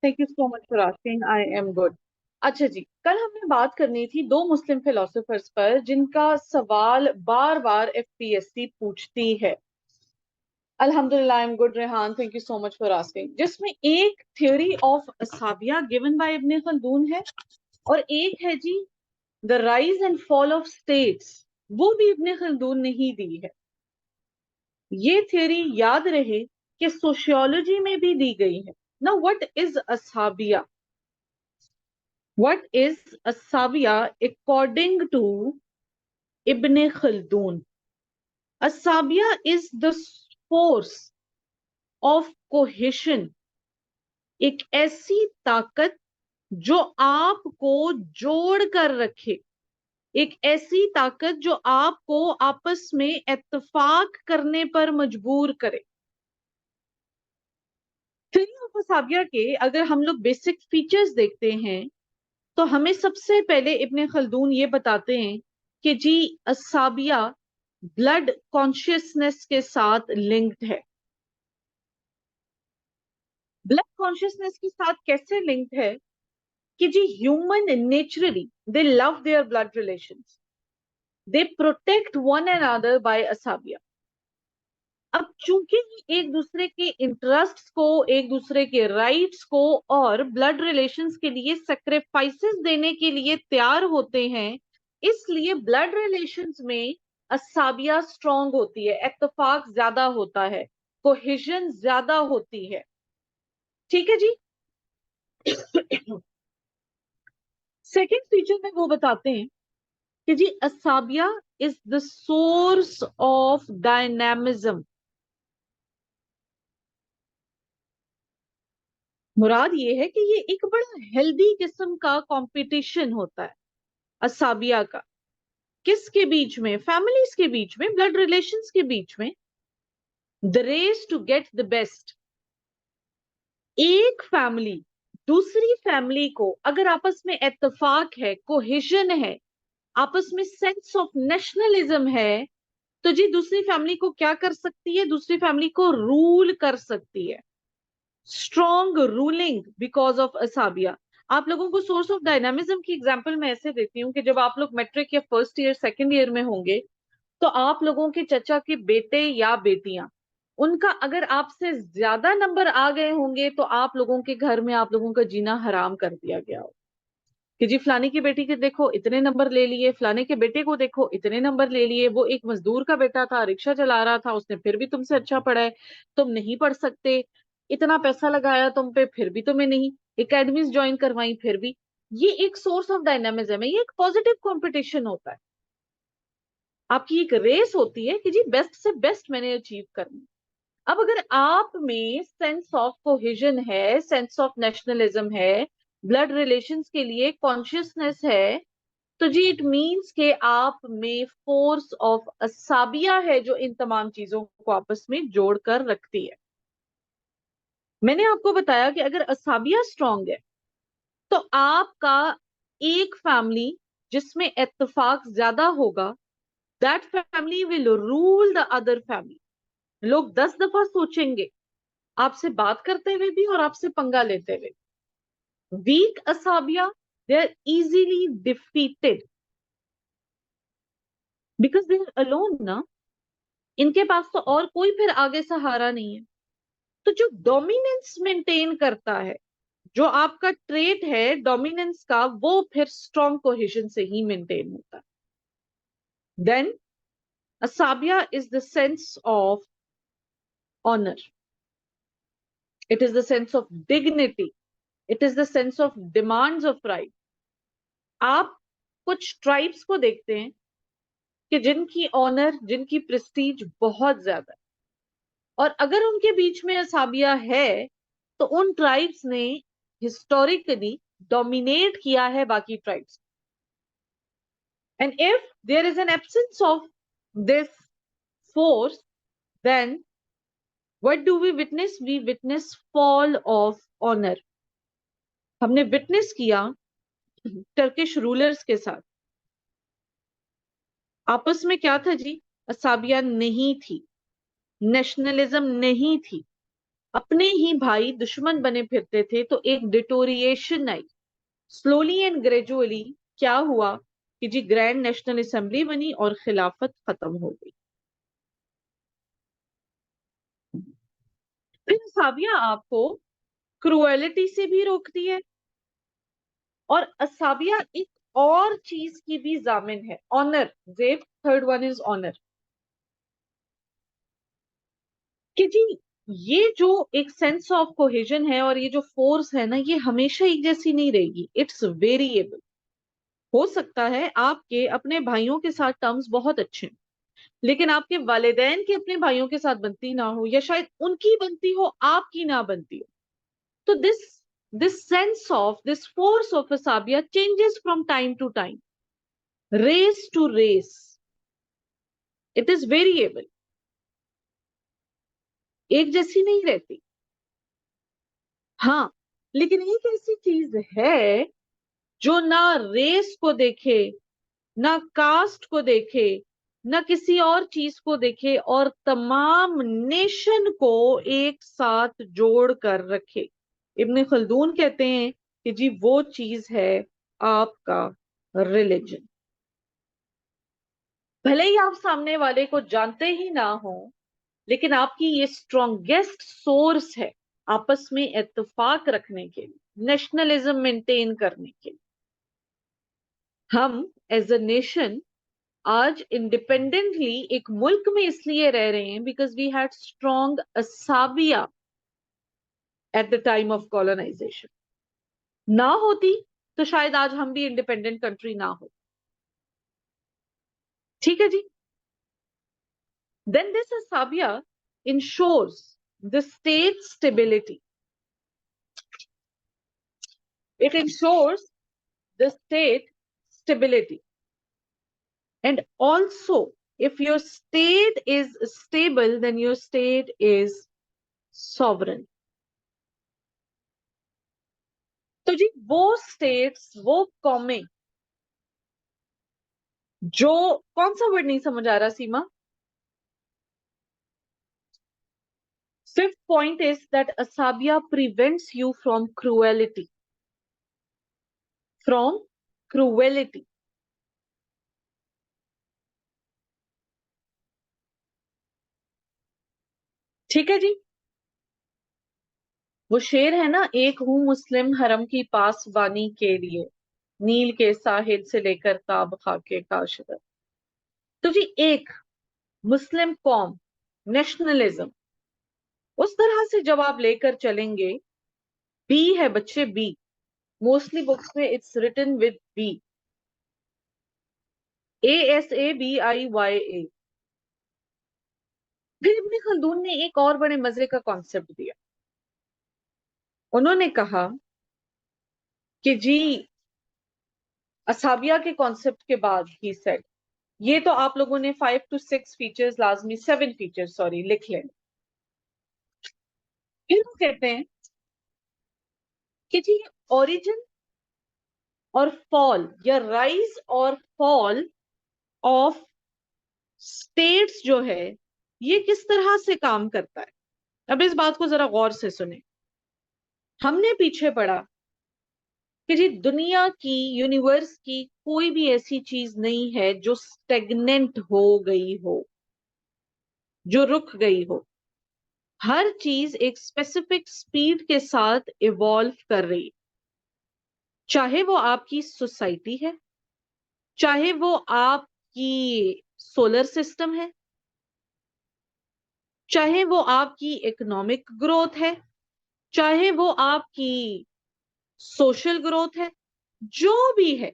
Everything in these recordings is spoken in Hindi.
Thank you so much for asking. I am good. अच्छा जी, कल हमने बात करनी थी दो मुस्लिम फिलोसोफर्स पर जिनका सवाल बार बार एफपीएससी पूछती है। अल्हम्दुलिल्लाह I am good Rehan, thank you so much for asking. जिसमें एक थ्योरी ऑफ असाबिया गिवन बाय इब्ने खल्दून है और एक है जी the rise and fall of states, वो भी इब्ने खल्दून ने ही दी है। ये थ्योरी याद रहे कि सोशियोलॉजी में भी दी गई है ना। व्हाट इज असाबिया? What is Asabiya according to Ibn Khaldun? Asabiya is the force of cohesion, एक ऐसी ताकत जो आपको जोड़ कर रखे, एक ऐसी ताकत जो आपको आपस में इत्तेफाक करने पर मजबूर करे। थ्योरी ऑफ असाबिया के अगर हम लोग बेसिक फीचर्स देखते हैं तो हमें सबसे पहले इब्ने खल्दून ये बताते हैं कि जी असाबिया ब्लड कॉन्शियसनेस के साथ लिंक्ड है। ब्लड कॉन्शियसनेस के साथ कैसे लिंक्ड है कि जी human naturally they love their blood relations, they protect one another by असाबिया। अब चूंकि एक दूसरे के इंटरेस्ट्स को, एक दूसरे के राइट्स को और ब्लड रिलेशंस के लिए सेक्रीफाइसेस देने के लिए तैयार होते हैं, इसलिए ब्लड रिलेशंस में असाबिया स्ट्रांग होती है, इत्तेफाक ज्यादा होता है, कोहेजन ज्यादा होती है। ठीक है जी। सेकेंड फीचर में वो बताते हैं कि जी असाबिया is the source of dynamism. मुराद ये है कि ये एक बड़ा हेल्दी किस्म का कंपटीशन होता है असाबिया का। किसके बीच में? फैमिलीज के बीच में, ब्लड रिलेशंस के बीच में। The race to get the best. एक फैमिली दूसरी फैमिली को अगर आपस में इत्तेफाक है, कोहेजन है, आपस में सेंस ऑफ नेशनलिज्म है, तो जी दूसरी फैमिली को क्या कर सकती है? दूसरी फैमिली को रूल कर सकती है। स्ट्रॉन्ग रूलिंग बिकॉज ऑफ असाबिया। आप लोगों को सोर्स ऑफ डायनामिज्म की एग्जांपल मैं ऐसे देती हूँ कि जब आप लोग मैट्रिक या फर्स्ट ईयर सेकंड ईयर में होंगे तो आप लोगों के चचा के बेटे या बेटियां, उनका अगर आपसे ज्यादा नंबर आ गए होंगे तो आप लोगों के घर में आप लोगों का जीना हराम कर दिया गया हो कि जी फलाने की बेटी के देखो इतने नंबर ले लिए, फलाने के बेटे को देखो इतने नंबर ले लिए, वो एक मजदूर का बेटा था, रिक्शा चला रहा था, उसने फिर भी तुमसे अच्छा पढ़ा है, तुम नहीं पढ़ सकते, इतना पैसा लगाया तुम पे फिर भी तुम्हें नहीं, एकेडमीज ज्वाइन करवाई फिर भी। ये एक सोर्स ऑफ डायनामिज्म है, ये एक पॉजिटिव कंपटीशन होता है। आपकी एक रेस होती है कि जी बेस्ट से बेस्ट मैंने अचीव करना। अब अगर आप में सेंस ऑफ कोहेजन है, सेंस ऑफ नेशनलिज्म है, ब्लड रिलेशंस के लिए कॉन्शियसनेस है, तो जी इट मीन्स के आप में फोर्स ऑफ असाबिया है जो इन तमाम चीजों को आपस में जोड़कर रखती है। मैंने आपको बताया कि अगर असाबिया स्ट्रांग है तो आपका एक फैमिली जिसमें इत्तेफाक ज्यादा होगा, that family will rule the other family. लोग 10 दफा सोचेंगे आपसे बात करते हुए भी और आपसे पंगा लेते हुए। वीक असाबिया, they are easily defeated because they are alone ना, इनके पास तो और कोई फिर आगे सहारा नहीं है। तो जो डोमिनेंस मेंटेन करता है, जो आपका ट्रेट है डोमिनेंस का, वो फिर स्ट्रॉन्ग कोहेजन से ही मेंटेन होता है। देन असाबिया is the sense of honour, it is the sense of dignity, it is the sense of demands of right. आप कुछ ट्राइब्स को देखते हैं कि जिनकी ऑनर, जिनकी प्रेस्टीज बहुत ज्यादा है, और अगर उनके बीच में असाबिया है तो उन ट्राइब्स ने हिस्टोरिकली डोमिनेट किया है बाकी tribes. And if there is an absence of this force, then what do we witness? We witness fall of honour. हमने विटनेस किया टर्किश रूलर्स के साथ, आपस में क्या था जी? असाबिया नहीं थी, नेशनलिज्म नहीं थी, अपने ही भाई दुश्मन बने फिरते थे, तो एक deterioration I. Slowly and gradually क्या हुआ कि जी ग्रैंड नेशनल असेंबली बनी और खिलाफत खत्म हो गई। फिर साबिया आपको क्रुएलिटी से भी रोकती है, और असाबिया एक और चीज की भी जामिन है, ऑनर। जेब थर्ड वन इज ऑनर। कि जी ये जो एक सेंस ऑफ कोहेजन है और ये जो फोर्स है ना, ये हमेशा एक जैसी नहीं रहेगी, इट्स वेरिएबल। हो सकता है आपके अपने भाइयों के साथ टर्म्स बहुत अच्छे हैं, लेकिन आपके वालिदैन के अपने भाइयों के साथ बनती ना हो, या शायद उनकी बनती हो आपकी ना बनती हो। तो this sense of this force of असाबिया changes from time to time, race to race, it is variable, एक जैसी नहीं रहती। हाँ, लेकिन एक ऐसी चीज है जो ना रेस को देखे, ना कास्ट को देखे, ना किसी और चीज को देखे, और तमाम नेशन को एक साथ जोड़ कर रखे। इब्न खल्दून कहते हैं कि जी वो चीज है आपका रिलीजन। भले ही आप सामने वाले को जानते ही ना हो, लेकिन आपकी ये स्ट्रॉन्गेस्ट सोर्स है आपस में इत्तेफाक रखने के लिए, नेशनलिज्म मेंटेन करने के लिए। हम एज अ नेशन आज इंडिपेंडेंटली एक मुल्क में इसलिए रह रहे हैं बिकॉज वी हैड स्ट्रॉन्ग असाबिया at the time of colonisation. ना होती तो शायद आज हम भी इंडिपेंडेंट कंट्री ना हो। ठीक है जी। देन दिस असाबिया ensures the state stability, it ensures the state stability, and also if your state is stable then your state is sovereign। तो जी वो स्टेट्स, वो कौमें जो, कौन सा वर्ड नहीं समझ आ रहा Seema? Fifth point is that असाबिया prevents you from cruelty, from cruelty. ठीक है जी। वो शेर है ना, एक हूं मुस्लिम हरम की पासबानी के लिए, नील के साहिल से लेकर ताब खाके काशगर। तो जी एक मुस्लिम कौम, नेशनलिज्म, उस तरह से जब आप लेकर चलेंगे, बी है बच्चे, बी, मोस्टली बुक्स में it's written with B, ASABIYA। फिर इब्न खल्दून ने एक और बड़े मजे का कॉन्सेप्ट दिया। उन्होंने कहा कि जी असाबिया के कॉन्सेप्ट के बाद ही सेड, ये तो आप लोगों ने 5 to 6 फीचर्स, लाजमी 7 फीचर्स सॉरी, लिख लें। फिर वो कहते हैं कि जी ओरिजिन और फॉल, या राइज और फॉल ऑफ स्टेट्स जो है, ये किस तरह से काम करता है। अब इस बात को जरा गौर से सुने। हमने पीछे पढ़ा कि जी दुनिया की, यूनिवर्स की कोई भी ऐसी चीज नहीं है जो स्टेगनेंट हो गई हो, जो रुक गई हो। हर चीज एक स्पेसिफिक स्पीड के साथ इवॉल्व कर रही है। चाहे वो आपकी सोसाइटी है, चाहे वो आपकी सोलर सिस्टम है, चाहे वो आपकी इकोनॉमिक ग्रोथ है, चाहे वो आपकी सोशल ग्रोथ है, जो भी है,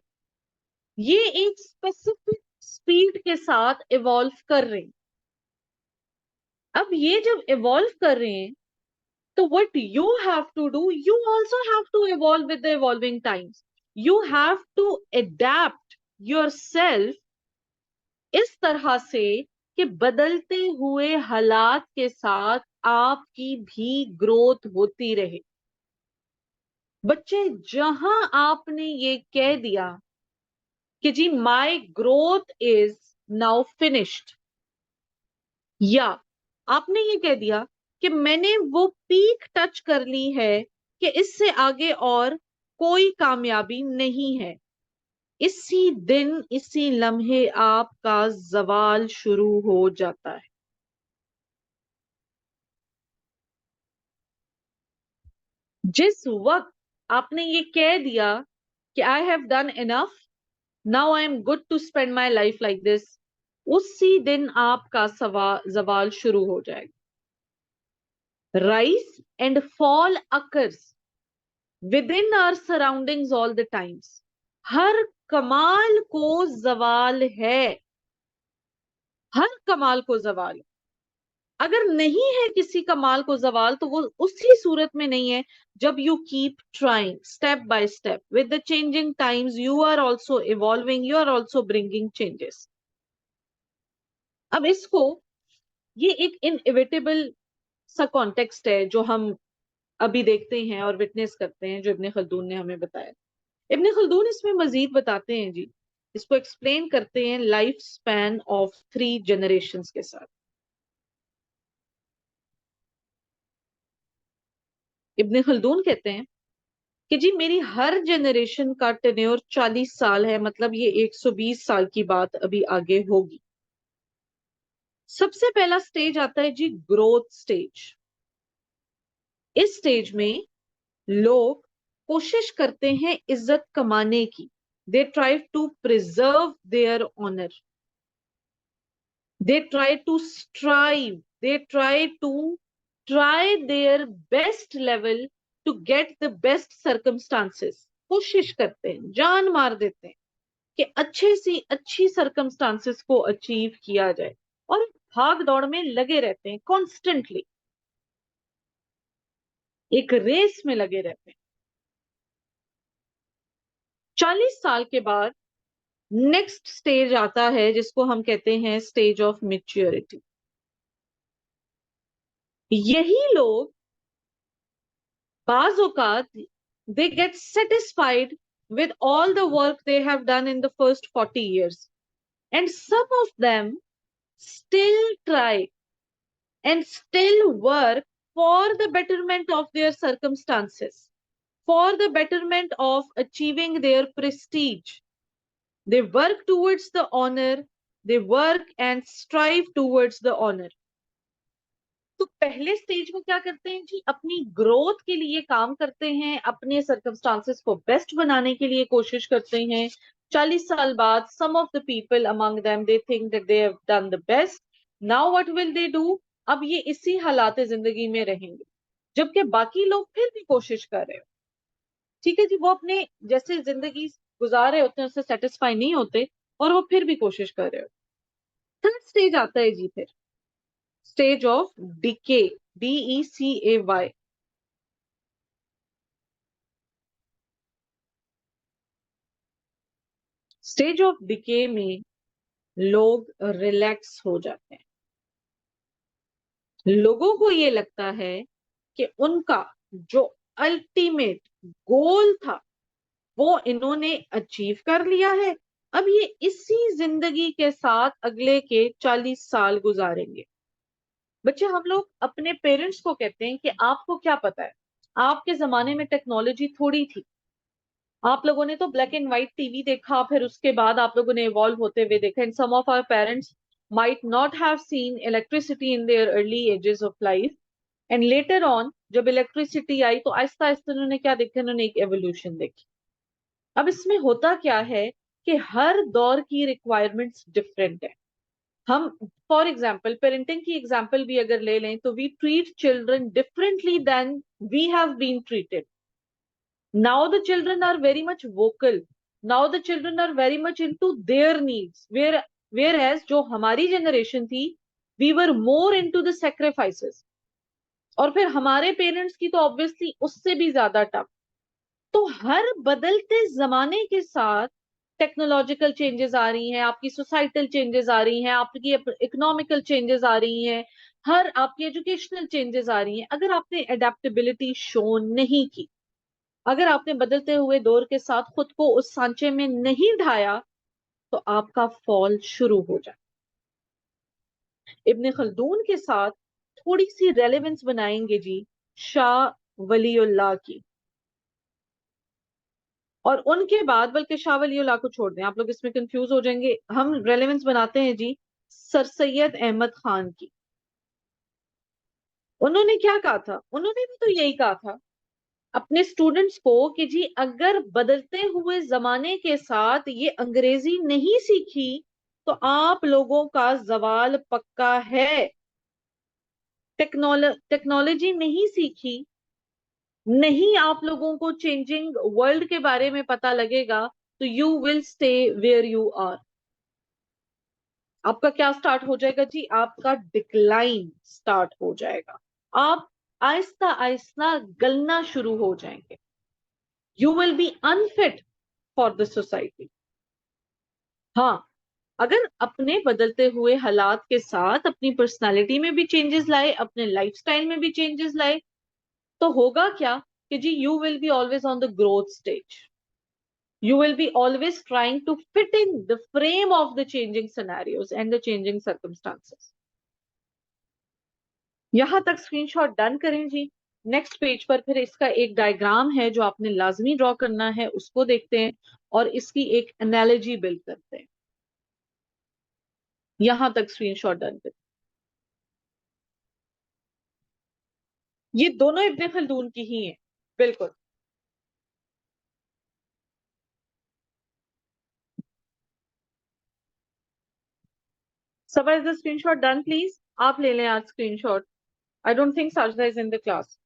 ये एक स्पेसिफिक स्पीड के साथ इवॉल्व कर रहे हैं। अब ये जब इवॉल्व कर रहे हैं, तो what you have to do, you also have to evolve with the evolving times. You have to adapt yourself इस तरह से कि बदलते हुए हालात के साथ आपकी भी ग्रोथ होती रहे। बच्चे, जहां आपने ये कह दिया कि जी my growth is now finished, या आपने ये कह दिया कि मैंने वो पीक टच कर ली है कि इससे आगे और कोई कामयाबी नहीं है, इसी दिन इसी लम्हे आपका जवाल शुरू हो जाता है। जिस वक्त आपने ये कह दिया कि I have done enough, now I am good to spend my life like this, उसी दिन आपका जवाल शुरू हो जाएगा। rise and fall occurs within our surroundings all the times. हर कमाल को जवाल है, हर कमाल को जवाल। अगर नहीं है किसी कमाल को जवाल तो वो उसी सूरत में नहीं है जब you keep trying step by step with the changing times, you are also evolving, you are also bringing changes. अब इसको, ये एक इनएविटेबल सा कॉन्टेक्स्ट है जो हम अभी देखते हैं और विटनेस करते हैं, जो इब्ने खल्दून ने हमें बताया। इब्ने खल्दून इसमें मजीद बताते हैं जी, इसको एक्सप्लेन करते हैं लाइफ स्पैन ऑफ 3 जनरेशंस के साथ। इब्ने खल्दून कहते हैं कि जी मेरी हर जनरेशन का टेन्योर 40 साल है, मतलब ये 120 साल की बात अभी आगे होगी। सबसे पहला स्टेज आता है जी ग्रोथ स्टेज। इस स्टेज में लोग कोशिश करते हैं इज्जत कमाने की। They try to preserve their honour, they try to strive, they try their best level to get the best circumstances। कोशिश करते हैं, जान मार देते हैं कि अच्छे से अच्छी सर्कमस्टांसेस को अचीव किया जाए, और भाग दौड़ में लगे रहते हैं, कॉन्स्टेंटली एक रेस में लगे रहते हैं। 40 साल के बाद नेक्स्ट स्टेज आता है जिसको हम कहते हैं स्टेज ऑफ मेच्योरिटी। यही लोग बाज औकात they get satisfied with all the work they have done in the first 40 years, and some of them still try and still work for the betterment of their circumstances, for the betterment of achieving their prestige. They work towards the honor, they work and strive towards the honor. तो पहले स्टेज में क्या करते हैं जी, अपनी ग्रोथ के लिए काम करते हैं, अपने सर्कमस्टांसेस को बेस्ट बनाने के लिए कोशिश करते हैं। 40 साल बाद some of the people among them they think that they have done the best, now what will they do, अब ये इसी हालात जिंदगी में रहेंगे, जबकि बाकी लोग फिर भी कोशिश कर रहे हो। ठीक है जी, वो अपने जैसे जिंदगी गुजार रहे होते हैं उससे सेटिस्फाई नहीं होते और वो फिर भी कोशिश कर रहे हो। थर्ड स्टेज आता है जी फिर stage of decay, DECAY। Stage of decay में लोग रिलैक्स हो जाते हैं। लोगों को ये लगता है कि उनका जो अल्टीमेट गोल था वो इन्होंने अचीव कर लिया है, अब ये इसी जिंदगी के साथ अगले के 40 साल गुजारेंगे। बच्चे, हम लोग अपने पेरेंट्स को कहते हैं कि आपको क्या पता है, आपके जमाने में टेक्नोलॉजी थोड़ी थी, आप लोगों ने तो ब्लैक एंड व्हाइट टीवी देखा, फिर उसके बाद आप लोगों ने इवॉल्व होते हुए देखा। And some of our parents might not have seen electricity in their early ages of life, and later on जब इलेक्ट्रिसिटी आई तो आहिस्ता आहिस्ता उन्होंने क्या देखा, उन्होंने एक एवोल्यूशन देखी। अब इसमें होता क्या है कि हर दौर की रिक्वायरमेंट्स डिफरेंट है। हम फॉर एग्जाम्पल पेरेंटिंग की एग्जाम्पल भी अगर ले लें तो we treat children differently than we have been treated. Now the children are very much vocal. Now the children are very much into their needs. Whereas जो हमारी जनरेशन थी, we were more into the sacrifices. और फिर हमारे पेरेंट्स की तो ऑब्वियसली उससे भी ज्यादा टफ। तो हर बदलते जमाने के साथ टेक्नोलॉजिकल चेंजेस आ रही हैं, आपकी सोसाइटल चेंजेस आ रही हैं, आपकी इकोनॉमिकल चेंजेस आ रही हैं, हर आपकी एजुकेशनल चेंजेस आ रही हैं। अगर आपने अडेप्टेबिलिटी शो नहीं की, अगर आपने बदलते हुए दौर के साथ खुद को उस सांचे में नहीं ढाया, तो आपका फॉल शुरू हो जाए। इब्ने खल्दून के साथ थोड़ी सी रेलेवेंस बनाएंगे जी शाह वलीउल्लाह की, और उनके बाद, बल्कि शाह वलीउल्लाह को छोड़ दें, आप लोग इसमें कंफ्यूज हो जाएंगे, हम रेलेवेंस बनाते हैं जी सर सैयद अहमद खान की। उन्होंने क्या कहा था? उन्होंने भी तो यही कहा था अपने स्टूडेंट्स को कि जी अगर बदलते हुए जमाने के साथ ये अंग्रेजी नहीं सीखी तो आप लोगों का जवाल पक्का है। टेक्नोलॉजी नहीं सीखी, नहीं आप लोगों को चेंजिंग वर्ल्ड के बारे में पता लगेगा, तो you will stay where you are. आपका क्या स्टार्ट हो जाएगा जी? आपका डिक्लाइन स्टार्ट हो जाएगा। आप आहिस्ता आहिस्ता गलना शुरू हो जाएंगे। You will B unfit for the society. हाँ, अगर अपने बदलते हुए हालात के साथ अपनी पर्सनालिटी में भी चेंजेस लाए, अपने लाइफस्टाइल में भी चेंजेस लाए, तो होगा क्या कि जी you will be always on the growth stage. You will be always trying to fit in the frame of the changing scenarios and the changing circumstances. यहां तक स्क्रीनशॉट डन करें जी। नेक्स्ट पेज पर फिर इसका एक डायग्राम है जो आपने लाजमी ड्रॉ करना है, उसको देखते हैं और इसकी एक एनालॉजी बिल्ड करते हैं। यहां तक स्क्रीनशॉट डन करें। ये दोनों इब्ने खल्दून की ही हैं, बिल्कुल। Sabah, is the screenshot done, please? आप ले लें आज screenshot. I don't think Sajida is in the class.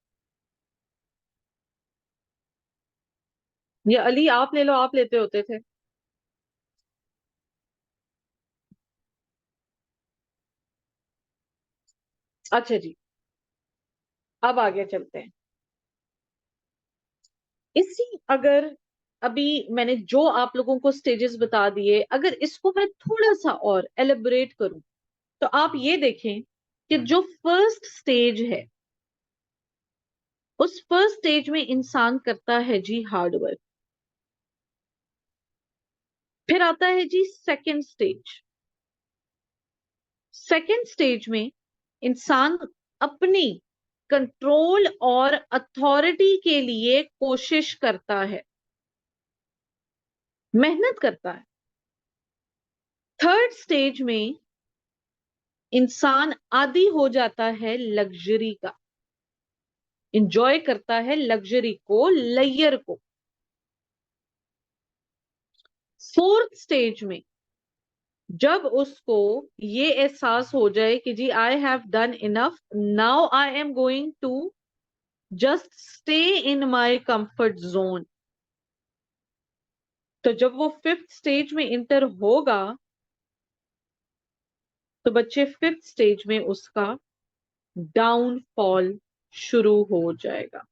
ये अली आप ले लो, आप लेते होते थे। अच्छा जी, अब आगे चलते हैं। इसी अगर अभी मैंने जो आप लोगों को स्टेजेस बता दिए, अगर इसको मैं थोड़ा सा और एलिबरेट करूं तो आप ये देखें कि जो फर्स्ट स्टेज है, उस फर्स्ट स्टेज में इंसान करता है जी हार्डवर्क। फिर आता है जी सेकंड स्टेज। सेकंड स्टेज में इंसान अपनी कंट्रोल और अथॉरिटी के लिए कोशिश करता है, मेहनत करता है। थर्ड स्टेज में इंसान आदी हो जाता है लग्जरी का, इंजॉय करता है लग्जरी को, लेयर को। फोर्थ स्टेज में जब उसको ये एहसास हो जाए कि जी I have done enough, now I am going to just stay in my comfort zone, तो जब वो फिफ्थ स्टेज में इंटर होगा तो बच्चे फिफ्थ स्टेज में उसका डाउनफॉल शुरू हो जाएगा।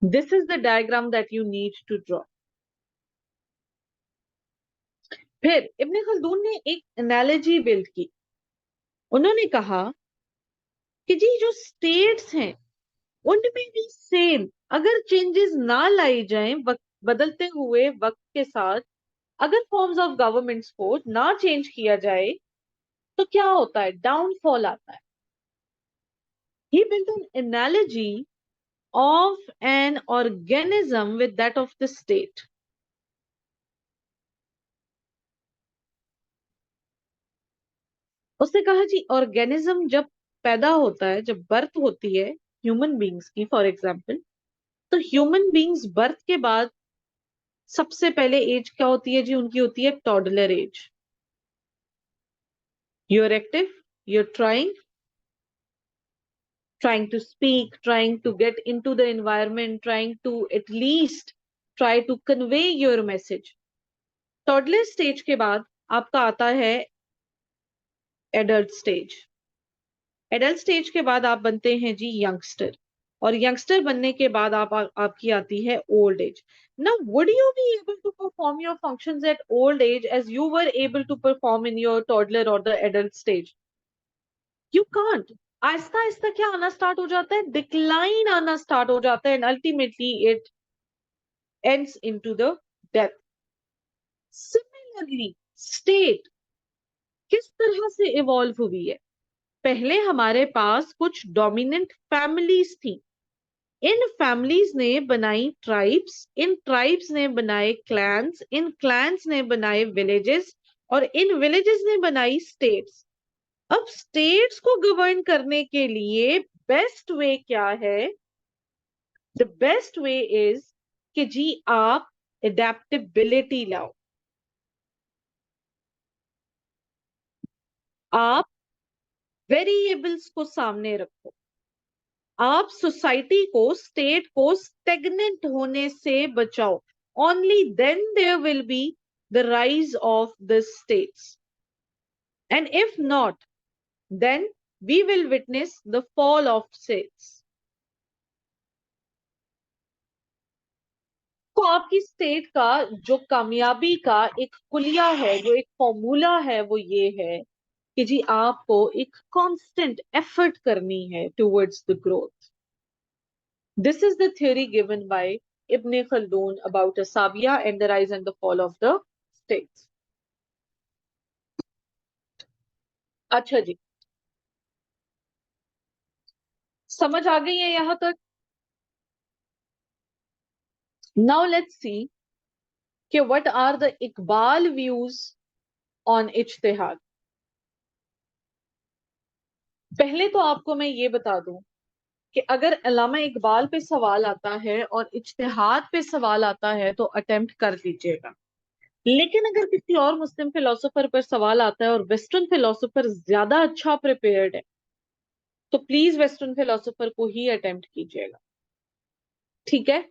This is the diagram that you need to draw. फिर इब्ने खल्दून ने एक एनालॉजी बिल्ड की। उन्होंने कहा कि जी जो स्टेट्स हैं उनमें भी सेम अगर चेंजेस ना लाई जाएं वक्त, बदलते हुए वक्त के साथ, अगर फॉर्म्स ऑफ गवर्नमेंट्स को ना चेंज किया जाए तो क्या होता है? डाउनफॉल आता है। He build an analogy of an organism with that of the state. उसने कहा जी ऑर्गेनिज्म जब पैदा होता है, जब बर्थ होती है ह्यूमन बींग्स की फॉर एग्जाम्पल, तो ह्यूमन बींग्स बर्थ के बाद सबसे पहले एज क्या होती है जी? उनकी होती है toddler age. You are active, you are trying to speak, trying to get into the environment, trying to at least try to convey your message. Toddler stage के बाद आपका आता है एडल्ट स्टेज। एडल्ट स्टेज के बाद आप बनते हैं जी यंगस्टर, और यंगस्टर बनने के बाद आपकी आती है old age. Now, would you be able to perform your functions at old age as you were able to perform in your toddler or the adult stage? You can't. Aahista Aahista क्या आना स्टार्ट हो जाता है? डिक्लाइन आना स्टार्ट हो जाता है, and ultimately it ends into the death. Similarly, state किस तरह से इवॉल्व हुई है? पहले हमारे पास कुछ डोमिनेंट फैमिलीज थी, इन फैमिलीज ने बनाई ट्राइब्स, इन ट्राइब्स ने बनाए क्लैंस, इन क्लैंस ने बनाए विलेजेस, और इन विलेजेस ने बनाई स्टेट्स। अब स्टेट्स को गवर्न करने के लिए बेस्ट वे क्या है? द बेस्ट वे इज कि जी आप एडेप्टेबिलिटी लाओ, आप वेरिएबल्स को सामने रखो, आप सोसाइटी को, स्टेट को स्टेगनेंट होने से बचाओ। Only then there will be the rise of the states, and if not then we will witness the fall of states. तो आपकी स्टेट का जो कामयाबी का एक कुलिया है, जो एक फॉर्मूला है, वो ये है कि जी आपको एक कांस्टेंट एफर्ट करनी है towards the growth. This is the theory given by Ibn Khaldun about असाबिया and the rise and the fall of the states. अच्छा जी, समझ आ गई है यहां तक? नाउ लेट्स सी कि what are the Iqbal views on इज्तिहाद। पहले तो आपको मैं ये बता दूं कि अगर अल्लामा इकबाल पे सवाल आता है और इज्तिहाद पे सवाल आता है तो अटेम्प्ट कर दीजिएगा, लेकिन अगर किसी और मुस्लिम फिलोसोफर पर सवाल आता है और वेस्टर्न फिलोसोफर ज्यादा अच्छा प्रिपेयर्ड है तो प्लीज वेस्टर्न फिलोसोफर को ही अटेम्प्ट कीजिएगा, ठीक है?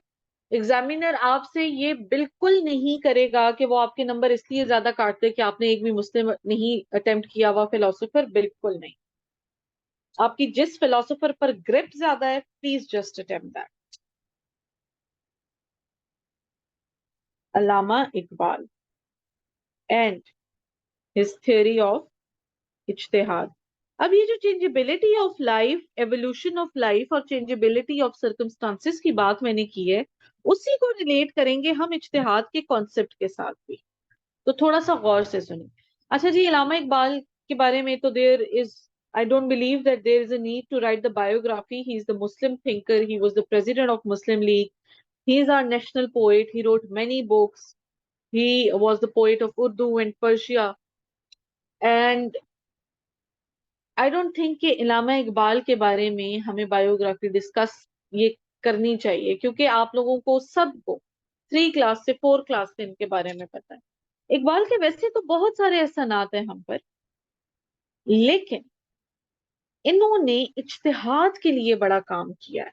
एग्जामिनर आपसे ये बिल्कुल नहीं करेगा कि वो आपके नंबर इसलिए ज्यादा काटते कि आपने एक भी मुस्लिम नहीं अटेम्प्ट किया हुआ फिलोसोफर, बिल्कुल नहीं। आपकी जिस फिलोसोफर पर ग्रिप ज्यादा है, please just attempt that. Allama Iqbal and his theory of इज्तिहाद। अब ये जो changeability of life, evolution of life और चेंजेबिलिटी ऑफ सर्कमस्टांसेस की बात मैंने की है, उसी को रिलेट करेंगे हम इज्तिहाद के कॉन्सेप्ट के साथ भी, तो थोड़ा सा गौर से सुनिए। अच्छा जी, अल्लामा इकबाल के बारे में तो there is, I don't believe that there is a need to write the biography. He is the Muslim thinker. He was the president of Muslim League. He is our national poet. He wrote many books. He was the poet of Urdu and Persia. And I don't think कि इलामा इकबाल के बारे में हमें बायोग्राफी डिस्कस ये करनी चाहिए, क्योंकि आप लोगों को सबको 3 क्लास से 4 क्लास से इनके बारे में पता है। इकबाल के वैसे तो बहुत सारे एहसानात हैं हम पर, लेकिन इन्होंने इज्तिहाद के लिए बड़ा काम किया है।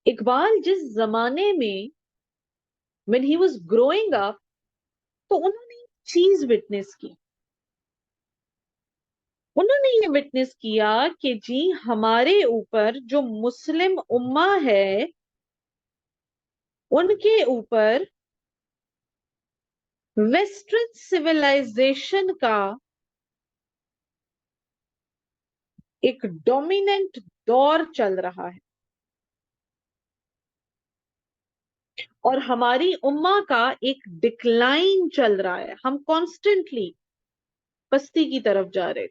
इकबाल जिस जमाने में when he was growing up, तो उन्होंने एक चीज विटनेस की, उन्होंने ये विटनेस किया कि जी हमारे ऊपर जो मुस्लिम उम्मा है उनके ऊपर वेस्टर्न सिविलाइजेशन का एक डोमिनेंट दौर चल रहा है और हमारी उम्मा का एक डिक्लाइन चल रहा है, हम कॉन्स्टेंटली पस्ती की तरफ जा रहे।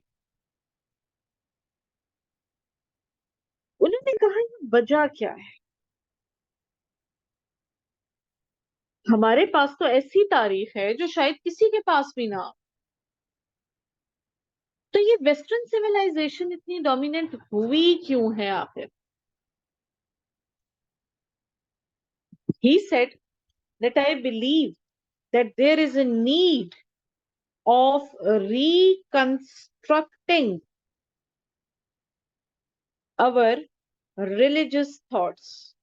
उन्होंने कहा ये वजह क्या है? हमारे पास तो ऐसी तारीख है जो शायद किसी के पास भी ना हो। तो ये वेस्टर्न सिविलाइजेशन इतनी डोमिनेंट हुई क्यों है आखिर? He said that I believe that there is a need of reconstructing our religious thoughts.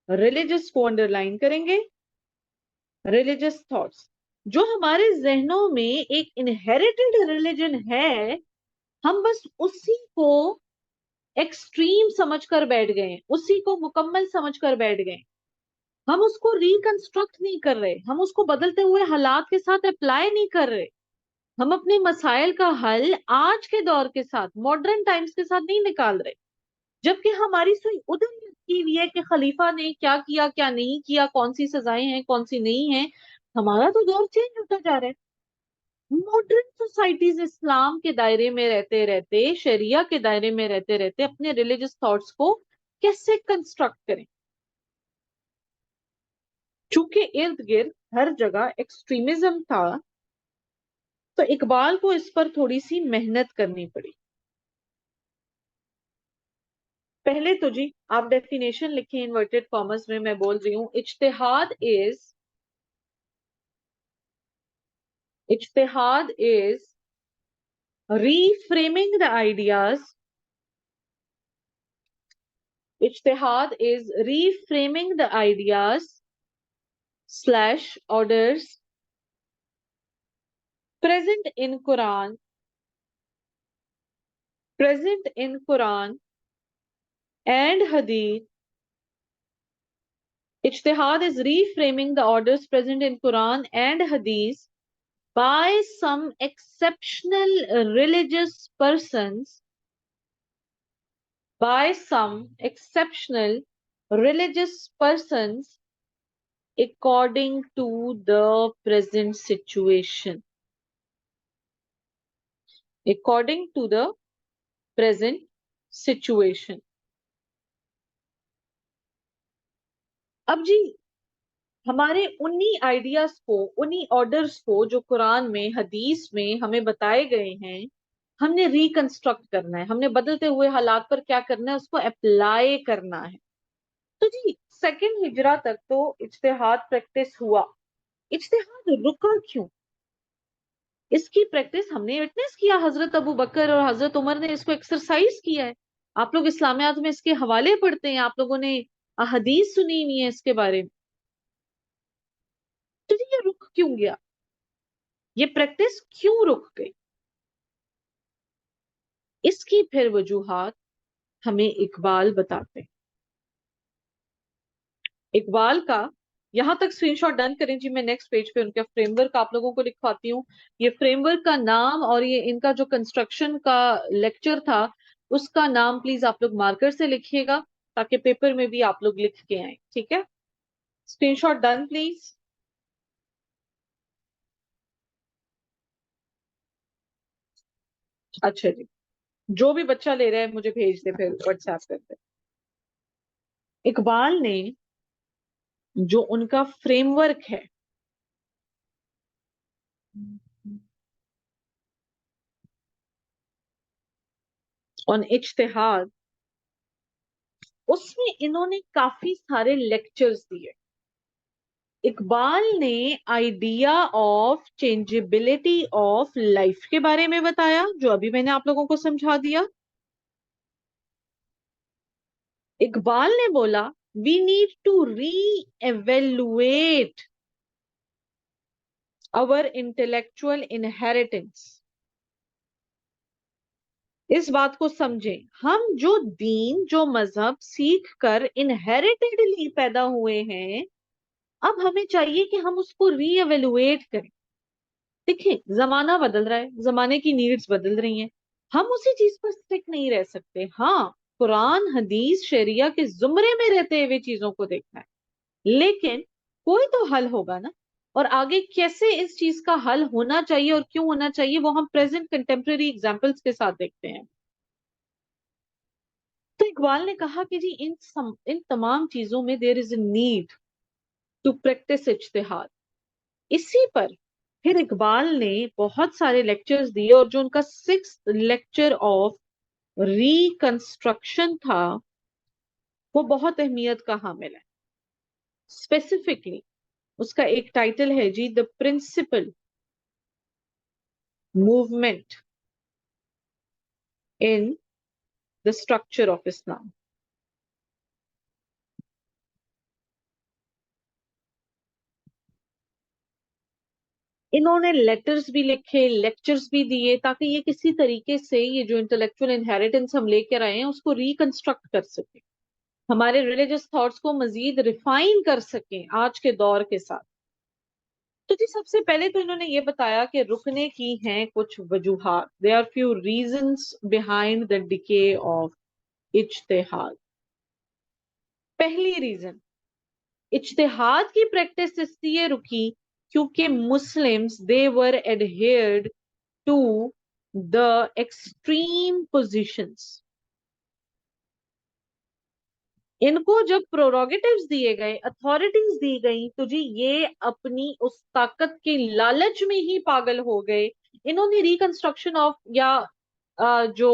Religious को अंडरलाइन करेंगे, रिलीजियस थॉट्स जो हमारे जहनों में एक इनहेरिटेड रिलीजन है, हम बस उसी को एक्सट्रीम समझकर बैठ गए, उसी को मुकम्मल समझकर बैठ गए। हम उसको रिकंस्ट्रक्ट नहीं कर रहे, हम उसको बदलते हुए हालात के साथ अप्लाई नहीं कर रहे, हम अपने मसाइल का हल आज के दौर के साथ, मॉडर्न टाइम्स के साथ नहीं निकाल रहे। जबकि हमारी सुई उधर ही अटकी हुई है कि खलीफा ने क्या किया क्या नहीं किया, कौन सी सजाएं हैं कौन सी नहीं है। हमारा तो दौर चेंज होता जा रहा है। मॉडर्न सोसाइटीज इस्लाम के दायरे में रहते रहते, शरिया के दायरे में रहते रहते अपने रिलीजियस थॉट्स को कैसे कंस्ट्रक्ट करें? चूंकि इर्द गिर्द हर जगह एक्सट्रीमिज्म था, तो इकबाल को इस पर थोड़ी सी मेहनत करनी पड़ी। पहले तो जी आप डेफिनेशन लिखें, इन्वर्टेड कॉमर्स में मैं बोल रही हूँ, इज्तिहाद is reframing the ideas. Ijtihad is reframing the ideas slash orders present in Quran, present in Quran and Hadith. Ijtihad is reframing the orders present in Quran and Hadith by some exceptional religious persons, by some exceptional religious persons according to the present situation. According to the present situation. अब जी हमारे उन्हीं आइडियाज को, उन्हीं ऑर्डर्स को जो कुरान में, हदीस में हमें बताए गए हैं, हमने रिकंस्ट्रक्ट करना है। हमने बदलते हुए हालात पर क्या करना है, उसको अप्लाई करना है। तो जी सेकंड हिजरा तक तो इज्तिहाद प्रैक्टिस हुआ। इज्तिहाद रुका क्यों? इसकी प्रैक्टिस हमने विटनेस किया, हजरत अबू बकर और हजरत उमर ने इसको एक्सरसाइज किया है। आप लोग इस्लामियात में इसके हवाले पढ़ते हैं, आप लोगों ने हदीस सुनी हुई है इसके बारे में। तो ये रुक क्यों गया? ये प्रैक्टिस क्यों रुक गई? इसकी फिर वजूहात हमें इकबाल बताते हैं। इकबाल का यहां तक स्क्रीनशॉट डन करें जी, मैं नेक्स्ट पेज पे उनका फ्रेमवर्क आप लोगों को लिखवाती हूँ। ये फ्रेमवर्क का नाम और ये इनका जो कंस्ट्रक्शन का लेक्चर था उसका नाम प्लीज आप लोग मार्कर से लिखिएगा, ताकि पेपर में भी आप लोग लिख के आए, ठीक है? Screenshot done please. अच्छा जी, जो भी बच्चा ले रहा है मुझे भेज दे, फिर व्हाट्सएप कर दे। इकबाल ने जो उनका फ्रेमवर्क है, ऑन इज्तिहाद, उसमें इन्होंने काफी सारे लेक्चर्स दिए। इकबाल ने idea of changeability of life के बारे में बताया, जो अभी मैंने आप लोगों को समझा दिया। इकबाल ने बोला we need to reevaluate our intellectual inheritance. इस बात को समझें, हम जो दीन, जो मजहब सीख कर इनहेरिटेडली पैदा हुए हैं, अब हमें चाहिए कि हम उसको री एवेल्युएट करें। देखिए जमाना बदल रहा है, जमाने की नीड्स बदल रही हैं, हम उसी चीज पर स्टिक नहीं रह सकते। हाँ, कुरान हदीस शरिया के जुमरे में रहते हुए चीजों को देखना है, लेकिन कोई तो हल होगा ना। और आगे कैसे इस चीज का हल होना चाहिए और क्यों होना चाहिए, वो हम प्रेजेंट कंटेम्प्रेरी एग्जांपल्स के साथ देखते हैं। तो इकबाल ने कहा कि जी इन तमाम चीजों में there is a need to practise इज्तिहाद। इसी पर फिर इकबाल ने बहुत सारे लेक्चर्स दिए, और जो उनका 6th लेक्चर ऑफ रिकंस्ट्रक्शन था वो बहुत अहमियत का हामिल है। स्पेसिफिकली उसका एक टाइटल है जी, the principle movement in the structure of Islam. इन्होंने लेटर्स भी लिखे, लेक्चर्स भी दिए, ताकि ये किसी तरीके से ये जो इंटेलेक्चुअल इनहेरिटेंस हम लेकर आए हैं उसको रिकंस्ट्रक्ट कर सके, हमारे रिलीजियस थॉट्स को मजीद रिफाइन कर सकें आज के दौर के साथ। तो जी सबसे पहले तो इन्होंने ये बताया कि रुकने की हैं कुछ वजूहात। There are few reasons behind the decay of इज्तिहाद। पहली रीजन, इज्तिहाद की प्रैक्टिस इसलिए रुकी क्योंकि Muslims they were adhered to the extreme positions. इनको जब प्रोरोगेटिव्स दिए गए, अथॉरिटीज दी गई, तो जी ये अपनी उस ताकत के लालच में ही पागल हो गए। इन्होंने रिकंस्ट्रक्शन ऑफ या जो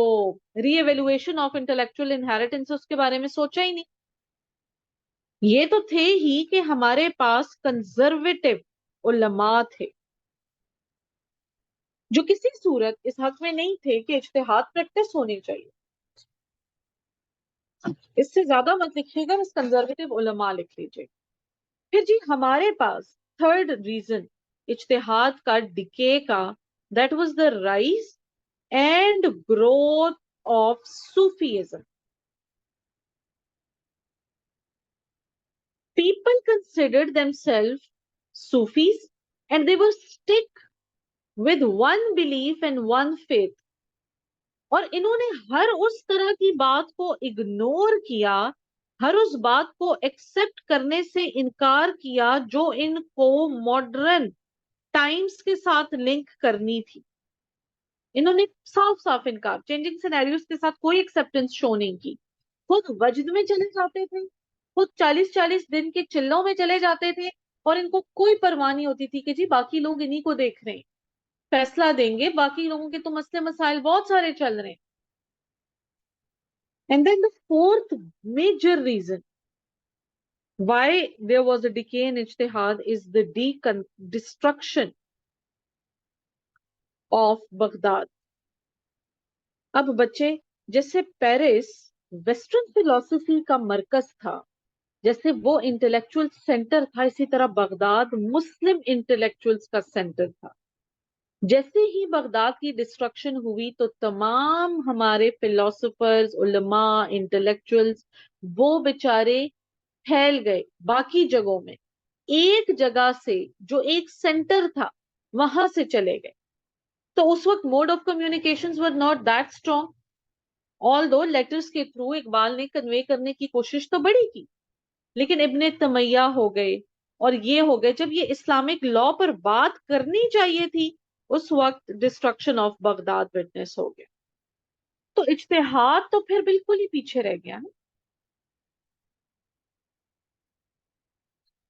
रीएवेल्युएशन ऑफ इंटेलेक्चुअल इनहेरिटेंस उसके बारे में सोचा ही नहीं। ये तो थे ही कि हमारे पास कंजर्वेटिव उलमा थे जो किसी सूरत इस हक में नहीं थे कि इज्तिहाद प्रैक्टिस होनी चाहिए। इससे ज्यादा मत लिखिएगा, बस कंजर्वेटिव उलमा लिख लीजिए। फिर जी हमारे पास थर्ड रीजन इज्तिहाद का डिके का, that was the rise and growth of Sufism. People considered themselves Sufis and they were stick with one belief and one faith। और इन्होंने हर उस तरह की बात को इग्नोर किया, हर उस बात को एक्सेप्ट करने से इनकार किया जो इनको मॉडर्न टाइम्स के साथ लिंक करनी थी। इन्होंने साफ साफ इनकार, चेंजिंग सिनेरियोस के साथ कोई एक्सेप्टेंस शो नहीं की। खुद वजद में चले जाते थे, खुद 40-40 दिन के चिल्लों में चले जाते थे, और इनको कोई परवाह नहीं होती थी कि जी बाकी लोग इन्हीं को देख रहे हैं, फैसला देंगे, बाकी लोगों के तो मसले मसाइल बहुत सारे चल रहे हैं। And then the fourth major reason why there was a decay in ijtihad is the destruction of Baghdad। अब बच्चे, जैसे पेरिस वेस्टर्न फिलोसफी का मरकज था, जैसे वो इंटेलेक्चुअल सेंटर था, इसी तरह बगदाद मुस्लिम इंटेलेक्चुअल्स का सेंटर था। जैसे ही बगदाद की डिस्ट्रक्शन हुई तो तमाम हमारे फिलोसोफर्स, उलमा, इंटेलेक्चुअल्स वो बेचारे फैल गए बाकी जगहों में। एक जगह से जो एक सेंटर था वहां से चले गए। तो उस वक्त mode of communications were not that strong, all दो लेटर्स के थ्रू इकबाल ने कन्वे करने की कोशिश तो बड़ी की, लेकिन इब्ने तमैया हो गए और ये हो गए। जब ये इस्लामिक लॉ पर बात करनी चाहिए थी उस वक्त डिस्ट्रक्शन ऑफ बगदाद विटनेस हो गया। तो इज्तिहाद तो फिर बिल्कुल ही पीछे रह गया ना।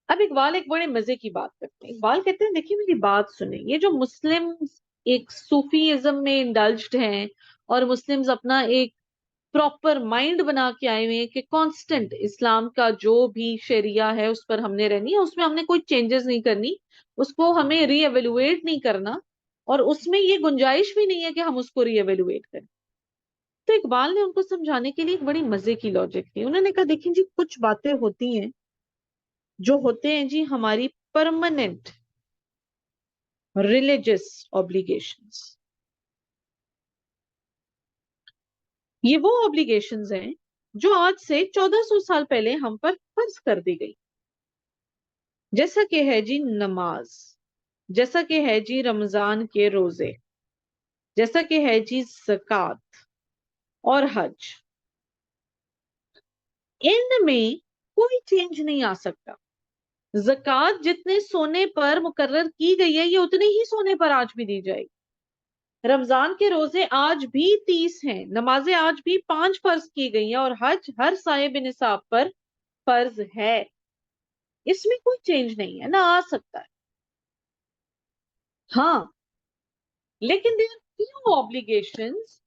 अब इकबाल एक बड़े मजे की बात करते हैं। इकबाल कहते हैं देखिए मेरी बात सुने, ये जो मुस्लिम एक सूफीइज्म में इंडल्ज्ड हैं और मुस्लिम्स अपना एक प्रॉपर माइंड बना के आए हुए हैं कि कांस्टेंट इस्लाम का जो भी शरिया है उस पर हमने रहनी है, उसमें हमने कोई चेंजेस नहीं करनी, उसको हमें रीएवेलुएट नहीं करना, और उसमें ये गुंजाइश भी नहीं है कि हम उसको रीएवेलुएट करें। तो इकबाल ने उनको समझाने के लिए एक बड़ी मजे की लॉजिक दी। उन्होंने कहा देखिए जी कुछ बातें होती हैं जो होते हैं जी हमारी परमानेंट रिलीजियस ऑब्लिगेशंस। ये वो ऑब्लिगेशंस हैं जो आज से 1400 साल पहले हम पर फर्ज कर दी गई, जैसा कि है जी नमाज, जैसा कि है जी रमजान के रोजे, जैसा कि है जी ज़कात और हज। इनमें कोई चेंज नहीं आ सकता। ज़कात जितने सोने पर मुकर्रर की गई है ये उतने ही सोने पर आज भी दी जाएगी। रमजान के रोजे आज भी 30 हैं, नमाजें आज भी 5 फर्ज की गई हैं, और हज हर साहिब निसाब पर फर्ज है। इसमें कोई चेंज नहीं है, ना आ सकता है। हाँ, लेकिन there are few obligations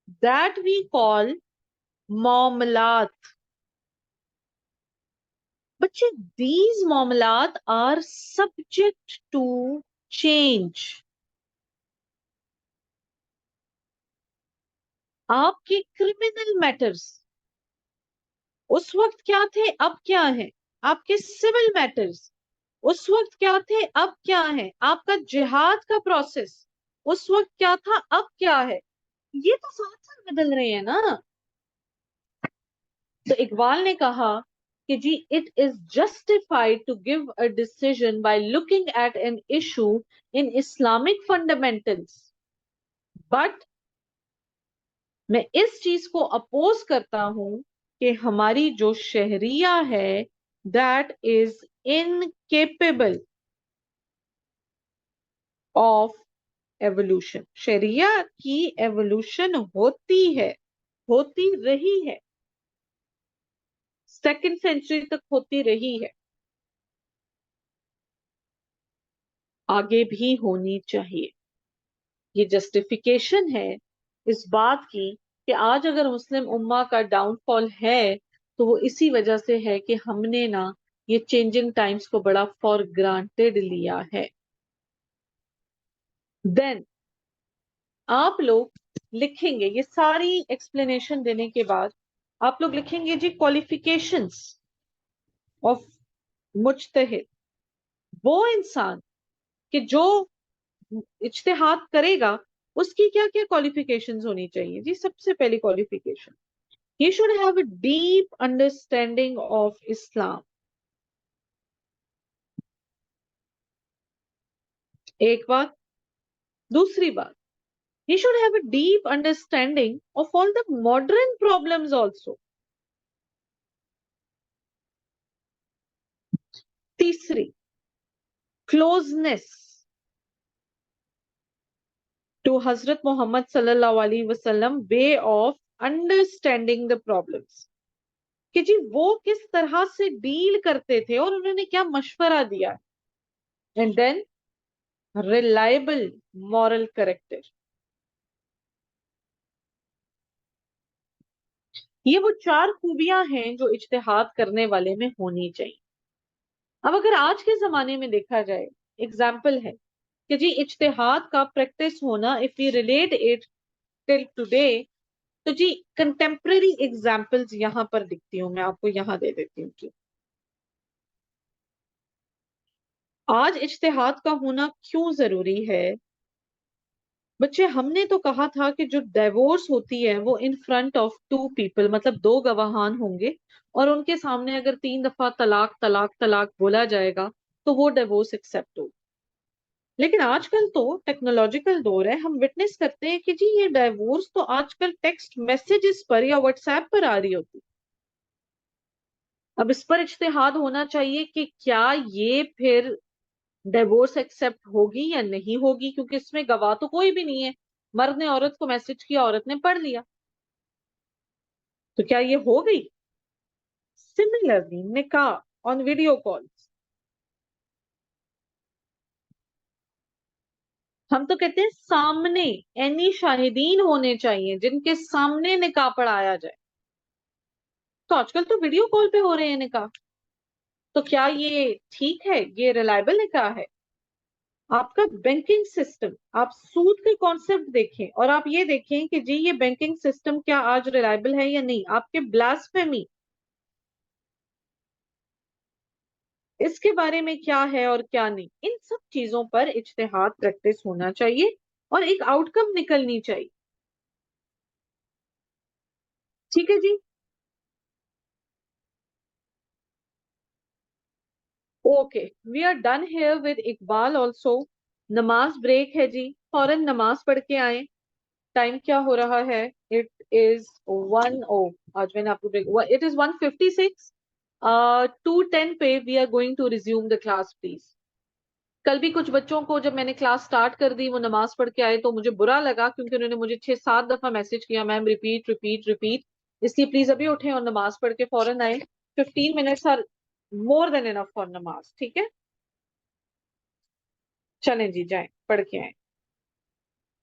that we call मामलात। बच्चे, these मामलात आर सब्जेक्ट टू चेंज। आपके क्रिमिनल मैटर्स उस वक्त क्या थे अब क्या है, आपके सिविल मैटर्स उस वक्त क्या थे अब क्या है, आपका जिहाद का प्रोसेस उस वक्त क्या था अब क्या है, ये तो साथ साथ बदल रहे हैं ना। तो इकबाल ने कहा कि जी it is justified to give a decision by looking at an issue in Islamic fundamentals, but मैं इस चीज को अपोज करता हूं कि हमारी जो शहरिया है that is incapable of evolution. शरिया की एवोल्यूशन होती रही है, सेकंड सेंचुरी तक होती रही है, आगे भी होनी चाहिए। ये जस्टिफिकेशन है इस बात की कि आज अगर मुस्लिम उम्मा का डाउनफॉल है तो वो इसी वजह से है कि हमने ना ये चेंजिंग टाइम्स को बड़ा फॉर ग्रांटेड लिया है। देन आप लोग लिखेंगे, ये सारी एक्सप्लेनेशन देने के बाद आप लोग लिखेंगे जी क्वालिफिकेशंस ऑफ मुज्तहिद, वो इंसान कि जो इज्तिहाद करेगा उसकी क्या क्या क्वालिफिकेशंस होनी चाहिए जी। सबसे पहली qualification, he should have a deep understanding of Islam। एक बात। दूसरी बात, he should have a deep understanding of all the modern problems also। तीसरी, closeness to Hazrat Muhammad sallallahu alaihi wasallam way of understanding the problems, कि जी वो किस तरह से डील करते थे और उन्होंने क्या मशवरा दिया। And then reliable moral character, ये वो चार खूबियां हैं जो इज्तिहाद करने वाले में होनी चाहिए। अब अगर आज के जमाने में देखा जाए, एग्जाम्पल है कि जी इज्तिहाद का प्रैक्टिस होना, if we relate it till today, तो जी कंटेम्प्रेरी एग्जाम्पल्स यहां पर दिखती हूँ, मैं आपको यहां दे देती हूँ कि आज इज्तिहाद का होना क्यों जरूरी है। बच्चे हमने तो कहा था कि जो डिवोर्स होती है वो in front of two people, मतलब दो गवाहान होंगे और उनके सामने अगर 3 दफा तलाक तलाक तलाक बोला जाएगा तो वो डिवोर्स एक्सेप्ट हो। लेकिन आजकल तो टेक्नोलॉजिकल दौर है, हम विटनेस करते हैं कि जी ये डिवोर्स तो आजकल टेक्स्ट मैसेजेस पर या व्हाट्सएप पर आ रही होती। अब इस पर इज्तिहाद होना चाहिए कि क्या ये फिर डिवोर्स एक्सेप्ट होगी या नहीं होगी, क्योंकि इसमें गवाह तो कोई भी नहीं है। मर्द ने औरत को मैसेज किया, औरत ने पढ़ लिया, तो क्या ये हो गई। सिमिलरली निकाह ऑन वीडियो कॉल, हम तो कहते हैं सामने एनी शाहिदीन होने चाहिए जिनके सामने निकाह पढ़ाया जाए। तो आजकल तो वीडियो कॉल पे हो रहे हैं निकाह, तो क्या ये ठीक है, ये रिलायबल निकाह है। आपका बैंकिंग सिस्टम, आप सूद के कॉन्सेप्ट देखें और आप ये देखें कि जी ये बैंकिंग सिस्टम क्या आज रिलायबल है या नहीं। आपके ब्लास्फेमी, इसके बारे में क्या है और क्या नहीं, इन सब चीजों पर इज्तिहाद प्रैक्टिस होना चाहिए और एक आउटकम निकलनी चाहिए। ठीक है जी। Okay, we are done here with Iqbal also. नमाज ब्रेक है जी, फौरन नमाज पढ़ के आए। टाइम क्या हो रहा है, इट इज 1 ओ, आज मैंने आपको ब्रेक, इट इज 1:56। 2:10 पे we are going to resume the class please. कल भी कुछ बच्चों को जब मैंने क्लास स्टार्ट कर दी वो नमाज पढ़ के आए तो मुझे बुरा लगा, क्योंकि उन्होंने मुझे 6-7 दफा मैसेज किया, मैम रिपीट रिपीट रिपीट। इसलिए प्लीज अभी उठे और नमाज पढ़ के फौरन आए। 15 minutes are more than enough for नमाज, ठीक है। चलें जी, जाएं पढ़ के आए।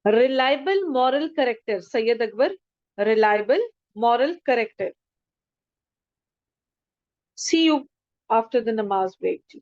Reliable moral character, Syed Akbar, reliable moral character. See you after the नमाज ब्रेक।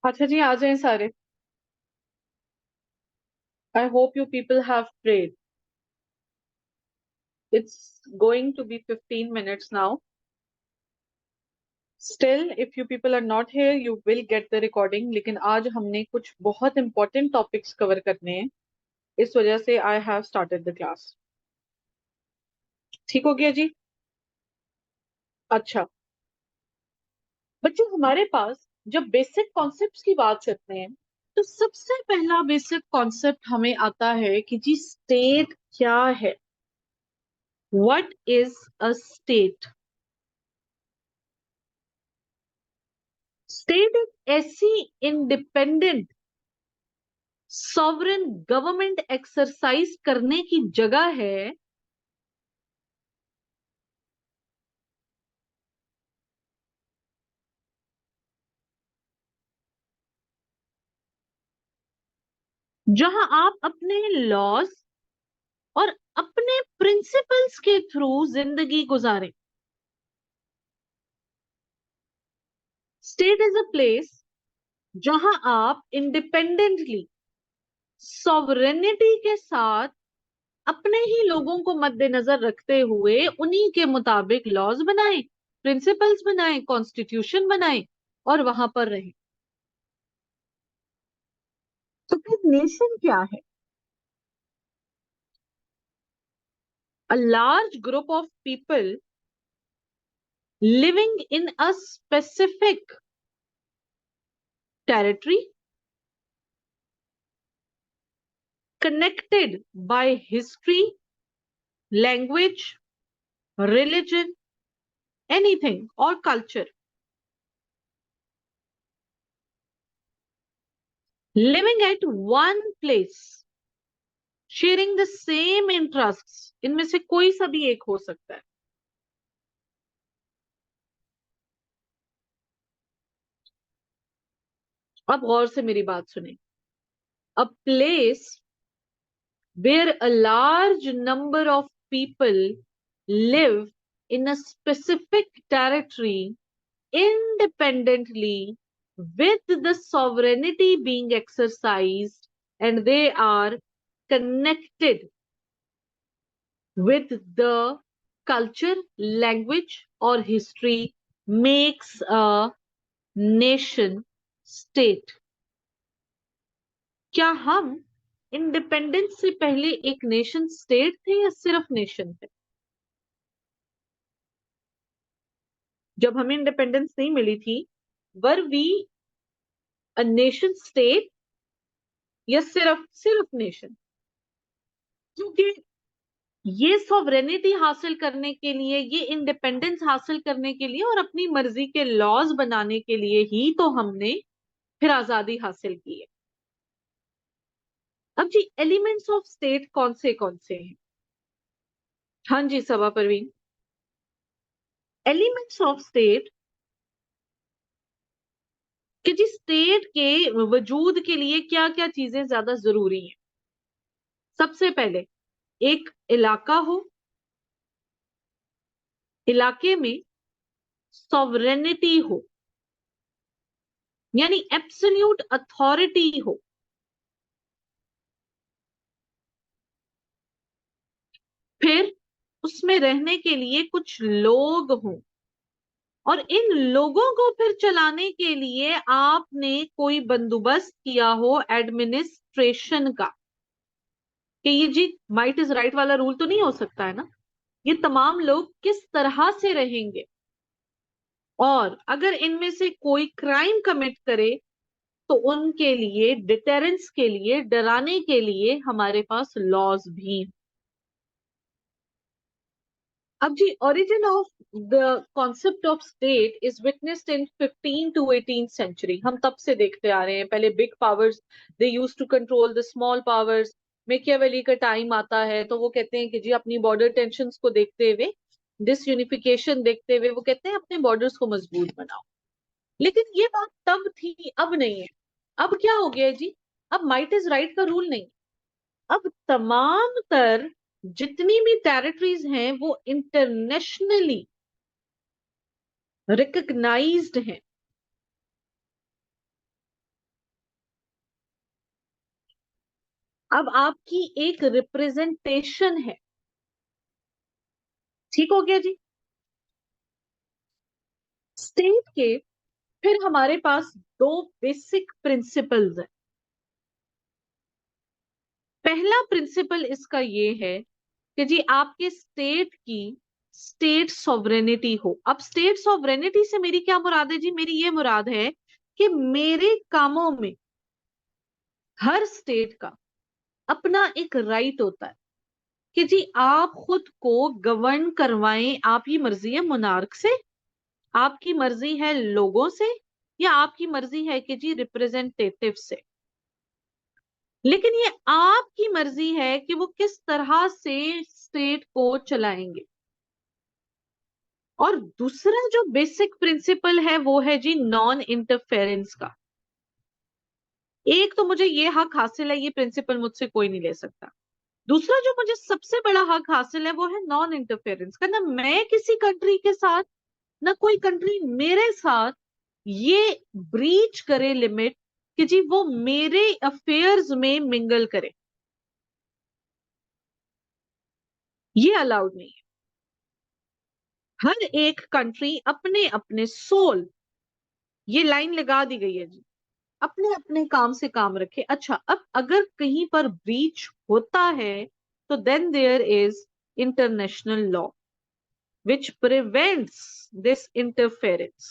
अच्छा जी, आ जाएं सारे। I hope you people have prayed. It's going to be 15 minutes now. Still, if you people are not here, you will get the recording. लेकिन आज हमने कुछ बहुत important topics cover करने हैं, इस वजह से I have started the class. ठीक हो गया जी? अच्छा बच्चों, हमारे पास जब बेसिक कॉन्सेप्ट्स की बात करते हैं तो सबसे पहला बेसिक कॉन्सेप्ट हमें आता है कि जी स्टेट क्या है। What is a state? State एक ऐसी इंडिपेंडेंट सॉवरेन गवर्नमेंट एक्सरसाइज करने की जगह है जहां आप अपने लॉज और अपने प्रिंसिपल्स के थ्रू जिंदगी गुजारें। स्टेट इज अ प्लेस जहां आप इंडिपेंडेंटली सॉवरेनिटी के साथ अपने ही लोगों को मद्देनजर रखते हुए उन्हीं के मुताबिक लॉज बनाएं, प्रिंसिपल्स बनाएं, कॉन्स्टिट्यूशन बनाएं और वहां पर रहें। तो फिर नेशन क्या है? A large group of people living in a specific territory, connected by history, language, religion, anything, or culture, living at one place, sharing the same interests. इनमें से कोई सा भी एक हो सकता है। अब गौर से मेरी बात सुने। A place where a large number of people live in a specific territory independently with the sovereignty being exercised, and they are connected with the culture, language, or history, makes a nation state. क्या हम इंडिपेंडेंस से पहले एक नेशन स्टेट थे या सिर्फ नेशन थे? जब हमें इंडिपेंडेंस नहीं मिली थी, were we a nation state या सिर्फ सिर्फ नेशन? क्योंकि ये सॉवरेनिटी हासिल करने के लिए, ये इंडिपेंडेंस हासिल करने के लिए और अपनी मर्जी के लॉज बनाने के लिए ही तो हमने फिर आजादी हासिल की है। अब जी एलिमेंट्स ऑफ स्टेट कौन से हैं? हाँ जी सबा परवीन। एलिमेंट्स ऑफ स्टेट कि जी स्टेट के वजूद के लिए क्या क्या चीजें ज्यादा जरूरी हैं। सबसे पहले एक इलाका हो, इलाके में सॉवरेनिटी हो, यानी एब्सोल्यूट अथॉरिटी हो। फिर उसमें रहने के लिए कुछ लोग हों, और इन लोगों को फिर चलाने के लिए आपने कोई बंदोबस्त किया हो एडमिनिस्ट्रेशन का, कि ये जी माइट इज राइट वाला रूल तो नहीं हो सकता है ना। ये तमाम लोग किस तरह से रहेंगे, और अगर इनमें से कोई क्राइम कमिट करे तो उनके लिए डिटेरेंस के लिए, डराने के लिए हमारे पास लॉज भी हैं। अब जी origin of the concept of state is witnessed in 15 to 18 century. हम तब से देखते आ रहे हैं। पहले big powers they used to control the small powers. Machiavelli का टाइम आता है तो वो कहते हैं कि जी अपनी बॉर्डर टेंशंस को देखते हुए, डिसयूनिफिकेशन देखते हुए, वो कहते हैं अपने बॉर्डर्स को मजबूत बनाओ। लेकिन ये बात तब थी, अब नहीं है। अब क्या हो गया है जी? अब माइट इज राइट का रूल नहीं। अब तमाम तर जितनी भी टेरिटरीज हैं वो इंटरनेशनली रिकग्नाइज्ड हैं। अब आपकी एक रिप्रेजेंटेशन है। ठीक हो गया जी। स्टेट के फिर हमारे पास दो बेसिक प्रिंसिपल्स है। पहला प्रिंसिपल इसका ये है कि जी आपके स्टेट की स्टेट सॉवरेनिटी हो। अब स्टेट सॉवरेनिटी से मेरी क्या मुराद है जी? मेरी ये मुराद है कि मेरे कामों में हर स्टेट का अपना एक राइट होता है कि जी आप खुद को गवर्न करवाएं। आपकी मर्जी है मोनार्क से, आपकी मर्जी है लोगों से, या आपकी मर्जी है कि जी रिप्रेजेंटेटिव से। लेकिन ये आपकी मर्जी है कि वो किस तरह से स्टेट को चलाएंगे। और दूसरा जो बेसिक प्रिंसिपल है वो है जी नॉन इंटरफेरेंस का। एक तो मुझे ये हक हासिल है, ये प्रिंसिपल मुझसे कोई नहीं ले सकता। दूसरा जो मुझे सबसे बड़ा हक हासिल है वो है नॉन इंटरफेरेंस का। ना मैं किसी कंट्री के साथ, ना कोई कंट्री मेरे साथ ये ब्रीच करे लिमिट कि जी वो मेरे अफेयर्स में मिंगल करे। ये अलाउड नहीं है। हर एक कंट्री अपने अपने सोल, ये लाइन लगा दी गई है जी, अपने अपने काम से काम रखे। अच्छा, अब अगर कहीं पर ब्रीच होता है तो then there is international law which prevents this interference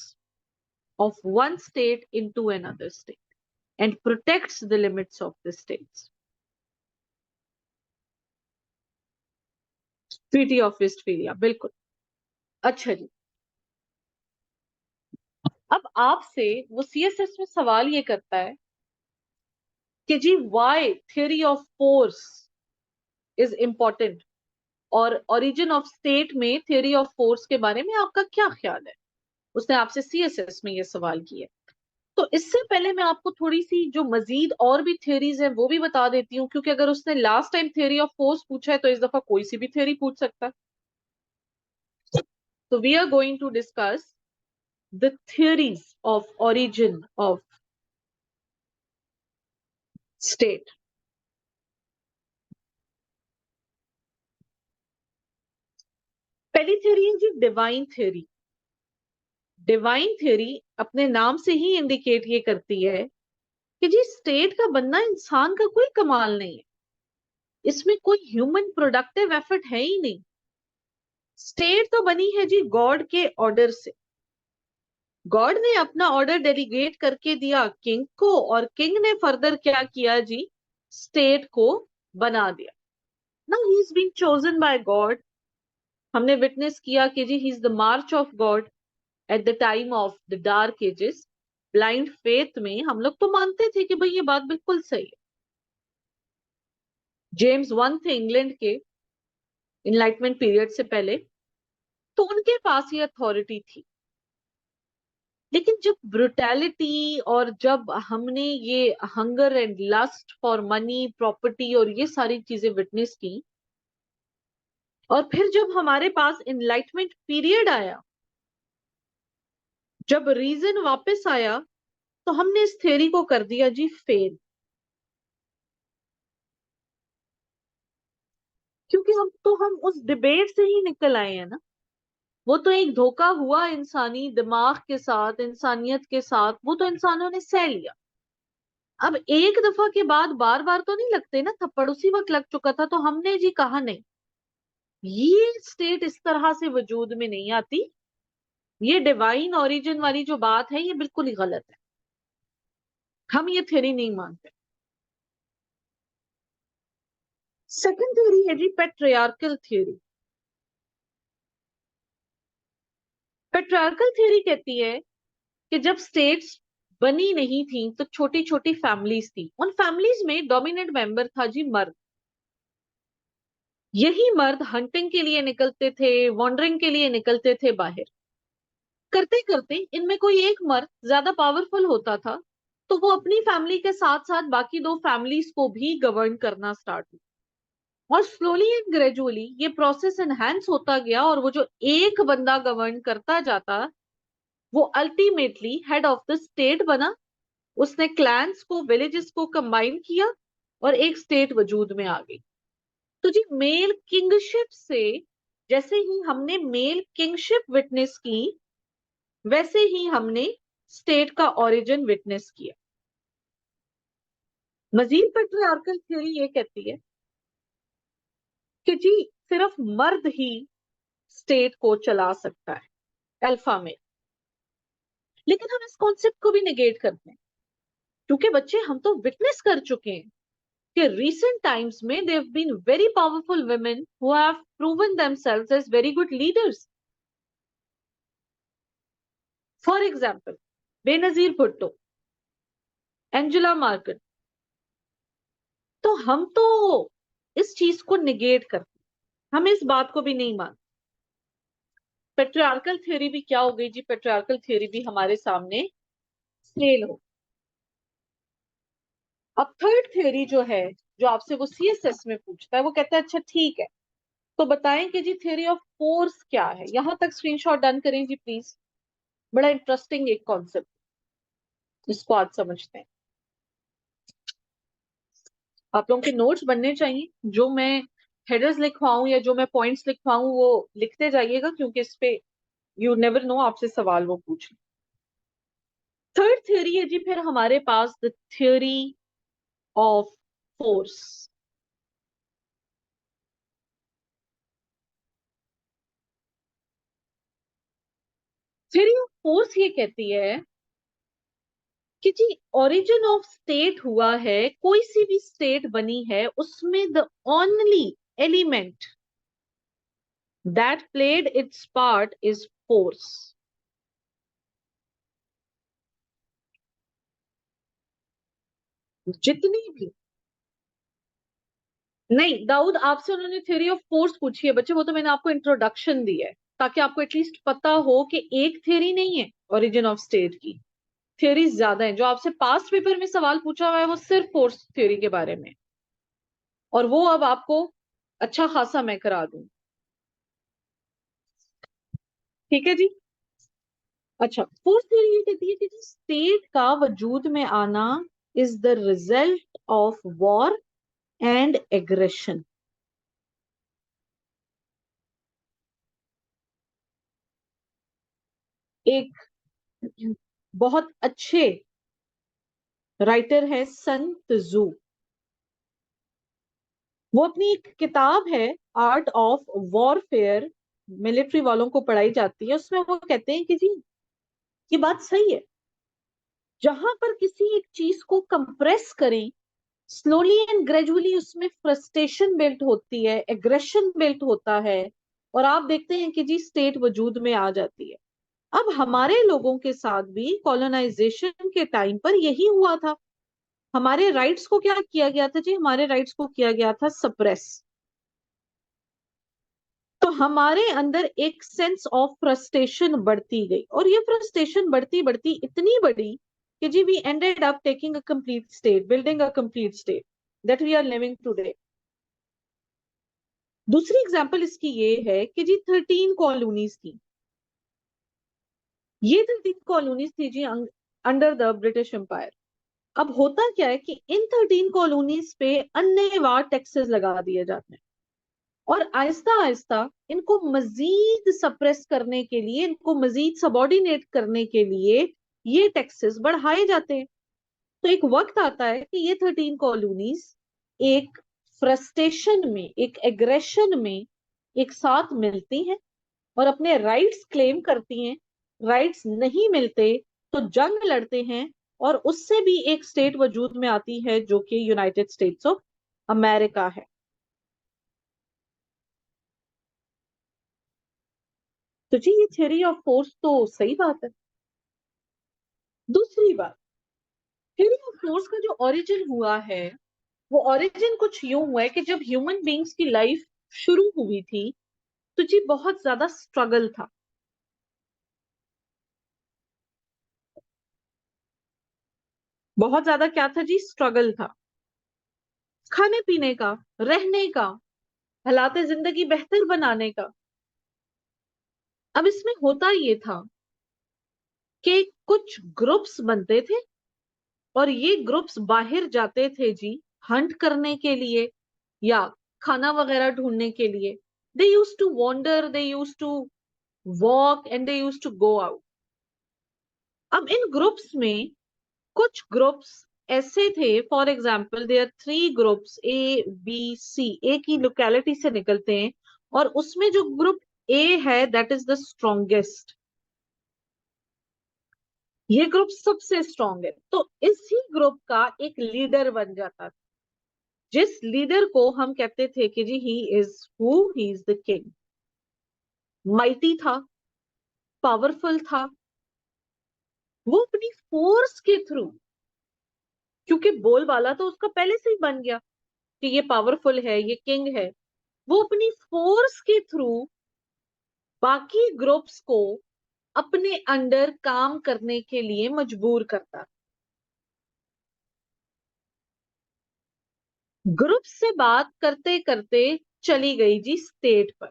of one state into another state and protects the limits of the states. Treaty of Westphalia, बिल्कुल। अच्छा जी, अब आपसे वो सीएसएस में सवाल ये करता है कि जी why theory of force is important, और ओरिजिन ऑफ स्टेट में थ्योरी ऑफ फोर्स के बारे में आपका क्या ख्याल है। उसने आपसे सीएसएस में ये सवाल किया। तो इससे पहले मैं आपको थोड़ी सी जो मजीद और भी थ्योरीज है वो भी बता देती हूँ, क्योंकि अगर उसने last time theory of force पूछा है तो इस दफा कोई सी भी थ्योरी पूछ सकता है। तो we are going to discuss the theories of origin of state. पहली थ्योरी है जी डिवाइन थ्योरी। डिवाइन थ्योरी अपने नाम से ही इंडिकेट ये करती है कि जी स्टेट का बनना इंसान का कोई कमाल नहीं है, इसमें कोई ह्यूमन प्रोडक्टिव एफर्ट है ही नहीं। स्टेट तो बनी है जी गॉड के ऑर्डर से। गॉड ने अपना ऑर्डर डेलीगेट करके दिया किंग को, और किंग ने फर्दर क्या किया जी, स्टेट को बना दिया। Now he is being chosen by God. हमने विटनेस किया कि जी he is the march of God at the time of the dark ages. Blind faith में हम लोग तो मानते थे कि भाई ये बात बिल्कुल सही है। जेम्स वन थे इंग्लैंड के, इनलाइटमेंट पीरियड से पहले, तो उनके पास ये अथॉरिटी थी। लेकिन जब ब्रुटैलिटी और जब हमने ये hunger and lust for money property और ये सारी चीजें विटनेस की, और फिर जब हमारे पास इनलाइटमेंट पीरियड आया, जब रीजन वापस आया, तो हमने इस थ्योरी को कर दिया जी फेल। क्योंकि हम उस डिबेट से ही निकल आए हैं ना। वो तो एक धोखा हुआ इंसानी दिमाग के साथ, इंसानियत के साथ, वो तो इंसानों ने सह लिया। अब एक दफा के बाद बार बार तो नहीं लगते ना थप्पड़, उसी वक्त लग चुका था। तो हमने जी कहा नहीं, ये स्टेट इस तरह से वजूद में नहीं आती। ये डिवाइन ओरिजिन वाली जो बात है ये बिल्कुल ही गलत है। हम ये थ्योरी नहीं मानते। सेकंड थ्योरी है जी पेट्रियार्कल थ्योरी। पेट्रियार्कल थ्योरी कहती है कि जब स्टेट्स बनी नहीं थी तो छोटी छोटी फैमिलीज थी। उन फैमिलीज में डोमिनेंट मेंबर था जी मर्द। यही मर्द हंटिंग के लिए निकलते थे, वॉन्डरिंग के लिए निकलते थे बाहर। करते करते इनमें कोई एक मर्द ज्यादा पावरफुल होता था, तो वो अपनी फैमिली के साथ साथ बाकी दो फैमिलीज को भी गवर्न करना स्टार्ट हुआ। और स्लोली एंड ग्रेजुअली ये प्रोसेस एनहांस होता गया, और वो जो एक बंदा गवर्न करता जाता, वो ultimately head of the state बना। उसने क्लैंस को, विलेजेस को कंबाइन किया, और एक स्टेट वजूद में आ गई। तो जी मेल किंगशिप से, जैसे ही हमने मेल किंगशिप विटनेस की, वैसे ही हमने स्टेट का ओरिजिन विटनेस किया। मजीद पेट्रियार्कल थ्योरी ये कहती है कि जी सिर्फ मर्द ही स्टेट को चला सकता है, अल्फा मेल। लेकिन हम इस कॉन्सेप्ट को भी नेगेट करते हैं, क्योंकि बच्चे हम तो विटनेस कर चुके हैं कि recent times में there have been very powerful women who have proven themselves as very good leaders. For example, Benazir Bhutto, Angela market. तो हम तो इस चीज को निगेट करते हैं, हम इस बात को भी नहीं मानते। पेट्रियार्कल थ्योरी भी क्या हो गई जी, पेट्रियार्कल थ्योरी भी हमारे सामने फेल हो। अब थर्ड थ्योरी जो है, जो आपसे वो सीएसएस में पूछता है, वो कहता है अच्छा ठीक है, तो बताएं कि जी थ्योरी ऑफ फोर्स क्या है। यहां तक स्क्रीनशॉट डन करें जी प्लीज। बड़ा इंटरेस्टिंग एक कॉन्सेप्ट, इसको आज समझते हैं। आप लोगों के नोट्स बनने चाहिए, जो मैं हेडर्स लिखवाऊं या जो मैं पॉइंट्स लिखवाऊं वो लिखते जाइएगा, क्योंकि इस पे यू नेवर नो आपसे सवाल वो पूछ। थर्ड थ्योरी है जी फिर हमारे पास the theory of force. Theory of force ये कहती है कि जी ओरिजिन ऑफ स्टेट हुआ है, कोई सी भी स्टेट बनी है, उसमें the only element that played it's part is force. जितनी भी, नहीं दाऊद, आपसे उन्होंने थ्योरी ऑफ फोर्स पूछी है बच्चे, वो तो मैंने आपको इंट्रोडक्शन दी है ताकि आपको एटलीस्ट पता हो कि एक थ्योरी नहीं है ओरिजिन ऑफ स्टेट की, थ्योरीज ज्यादा है। जो आपसे पास्ट पेपर में सवाल पूछा हुआ है वो सिर्फ फोर्स थ्योरी के बारे में, और वो अब आपको अच्छा खासा मैं करा दूं। ठीक है जी। अच्छा, फोर्स थ्योरी ये कहती है कि स्टेट का वजूद में आना is the result of war and aggression. एक बहुत अच्छे राइटर है सन त्जू, वो अपनी एक किताब है आर्ट ऑफ वॉरफेयर, मिलिट्री वालों को पढ़ाई जाती है, उसमें वो कहते हैं कि जी ये बात सही है, जहां पर किसी एक चीज को कंप्रेस करें, स्लोली एंड ग्रेजुअली उसमें फ्रस्ट्रेशन बिल्ट होती है, एग्रेशन बिल्ट होता है, और आप देखते हैं कि जी स्टेट वजूद में आ जाती है। अब हमारे लोगों के साथ भी कॉलोनाइजेशन के टाइम पर यही हुआ था। हमारे राइट्स को क्या किया गया था जी, हमारे राइट्स को किया गया था सप्रेस। तो हमारे अंदर एक सेंस ऑफ फ्रस्ट्रेशन बढ़ती गई, और ये फ्रस्ट्रेशन बढ़ती बढ़ती इतनी बड़ी कि जी we ended up taking a complete state, building a complete state that we are living today. दूसरी एग्जाम्पल इसकी ये है कि जी 13 कॉलोनीज थी, ये 13 कॉलोनीज थी जी अंडर द ब्रिटिश एम्पायर। अब होता क्या है कि इन 13 कॉलोनीज पे अन्यवार टैक्सेस लगा दिए जाते हैं, और आहिस्ता आहिस्ता इनको मजीद सप्रेस करने के लिए, इनको मजीद सबॉर्डिनेट करने के लिए ये टैक्सेस बढ़ाए जाते हैं। तो एक वक्त आता है कि ये 13 कॉलोनीज एक फ्रस्ट्रेशन में, एक एग्रेशन में एक साथ मिलती हैं और अपने राइट्स क्लेम करती हैं। राइट्स नहीं मिलते तो जंग लड़ते हैं, और उससे भी एक स्टेट वजूद में आती है जो कि यूनाइटेड स्टेट्स ऑफ अमेरिका है। तो जी ये थ्योरी ऑफ फोर्स तो सही बात है। दूसरी बात, थ्योरी ऑफ फोर्स का जो ओरिजिन हुआ है, वो ओरिजिन कुछ यूं हुआ है कि जब ह्यूमन बींग्स की लाइफ शुरू हुई थी, तो जी बहुत ज्यादा स्ट्रगल था। बहुत ज्यादा क्या था जी, स्ट्रगल था, खाने पीने का, रहने का, हालात जिंदगी बेहतर बनाने का। अब इसमें होता ये था कि कुछ ग्रुप्स बनते थे, और ये ग्रुप्स बाहर जाते थे जी हंट करने के लिए या खाना वगैरह ढूंढने के लिए। They use to wander, they use to walk and they use to go out. अब इन ग्रुप्स में कुछ ग्रुप्स ऐसे थे, for example there 3 groups A B C, एक ही लोकेलिटी से निकलते हैं, और उसमें जो ग्रुप ए है दैट इज द स्ट्रॉन्गेस्ट, ये ग्रुप सबसे स्ट्रॉन्ग है। तो इसी ग्रुप का एक लीडर बन जाता था, जिस लीडर को हम कहते थे कि जी he is the king. Mighty था, पावरफुल था, वो अपनी फोर्स के थ्रू, क्योंकि बोलबाला तो उसका पहले से ही बन गया कि ये पावरफुल है, ये किंग है, वो अपनी फोर्स के थ्रू बाकी ग्रुप्स को अपने अंडर काम करने के लिए मजबूर करता। ग्रुप से बात करते करते चली गई जी स्टेट पर,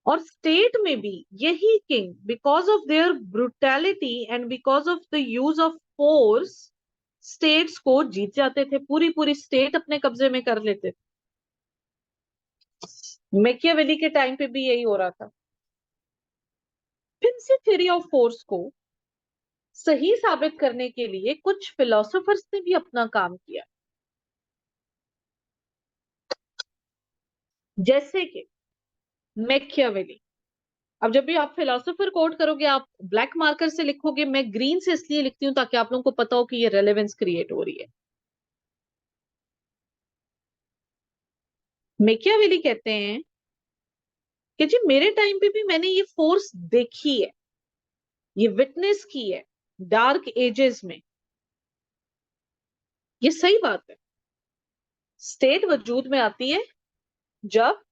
और स्टेट में भी यही king because of their brutality and because of the use of force states को जीत जाते थे, पूरी पूरी स्टेट अपने कब्जे में कर लेते थे। मैकियावेली के टाइम पे भी यही हो रहा था। फिर से थ्योरी ऑफ फोर्स को सही साबित करने के लिए कुछ फिलोसोफर्स ने भी अपना काम किया, जैसे कि मैकियावेली। अब जब भी आप फिलोसोफर कोट करोगे आप ब्लैक मार्कर से लिखोगे, मैं ग्रीन से इसलिए लिखती हूं ताकि आप लोगों को पता हो कि ये रेलेवेंस क्रिएट हो रही है। मैकियावेली कहते हैं कि जी मेरे टाइम पे भी मैंने ये फोर्स देखी है, ये विटनेस की है डार्क एजेस में। ये सही बात है, स्टेट वजूद में आती है जब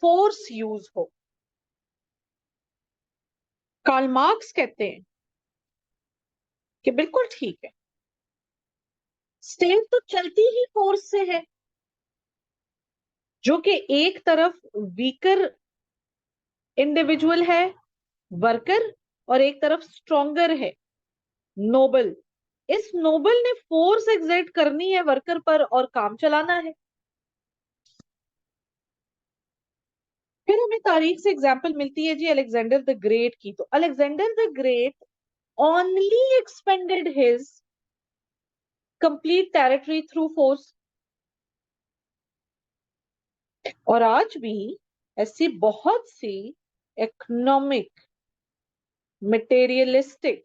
फोर्स यूज हो। कार्ल मार्क्स कहते हैं कि बिल्कुल ठीक है, स्टेट तो चलती ही फोर्स से है, जो कि एक तरफ वीकर इंडिविजुअल है, वर्कर, और एक तरफ स्ट्रॉन्गर है, नोबल। इस नोबल ने फोर्स एग्जर्ट करनी है वर्कर पर और काम चलाना है। फिर हमें तारीख से एग्जांपल मिलती है जी अलेक्जेंडर द ग्रेट की। तो Alexander the great only expanded his complete territory through force. और आज भी ऐसी बहुत सी इकोनॉमिक, मटेरियलिस्टिक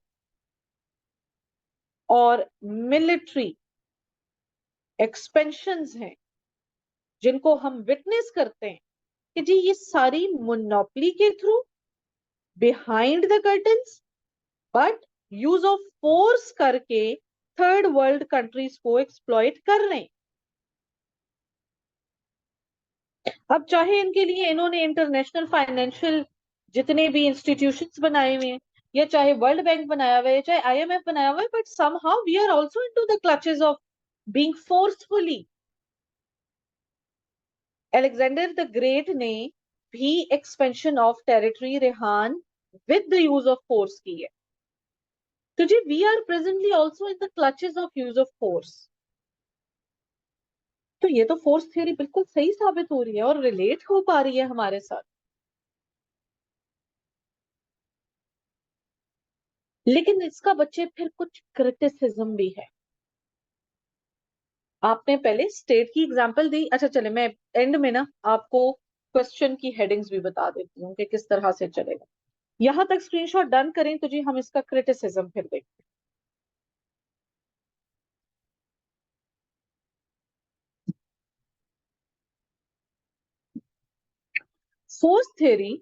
और मिलिट्री एक्सपेंशंस हैं जिनको हम विटनेस करते हैं कि जी ये सारी मोनोपोली के through, behind the curtains, but use of force करके थर्ड वर्ल्ड कंट्रीज को एक्सप्लॉइट कर रहे हैं। अब चाहे इनके लिए इन्होंने इंटरनेशनल फाइनेंशियल जितने भी इंस्टीट्यूशंस बनाए हुए हैं, या चाहे वर्ल्ड बैंक बनाया हुआ है, चाहे IMF बनाया हुआ है, but somehow we are also into the clutches of being forcefully. Alexander the great ने भी एक्सपेंशन ऑफ टेरिटरी रेहान with the use of force की है। तो जी we are presently also in the clutches of use of force. तो ये तो फोर्स थ्योरी बिल्कुल सही साबित हो रही है और रिलेट हो पा रही है हमारे साथ। लेकिन इसका बच्चे फिर कुछ क्रिटिसिज्म भी है। आपने पहले स्टेट की एग्जांपल दी, अच्छा चले मैं एंड में ना आपको क्वेश्चन की हेडिंग्स भी बता देती हूँ कि किस तरह से चलेगा। यहां तक स्क्रीनशॉट डन करें तो जी हम इसका क्रिटिसिज्म फिर देखें। फोर्स थ्योरी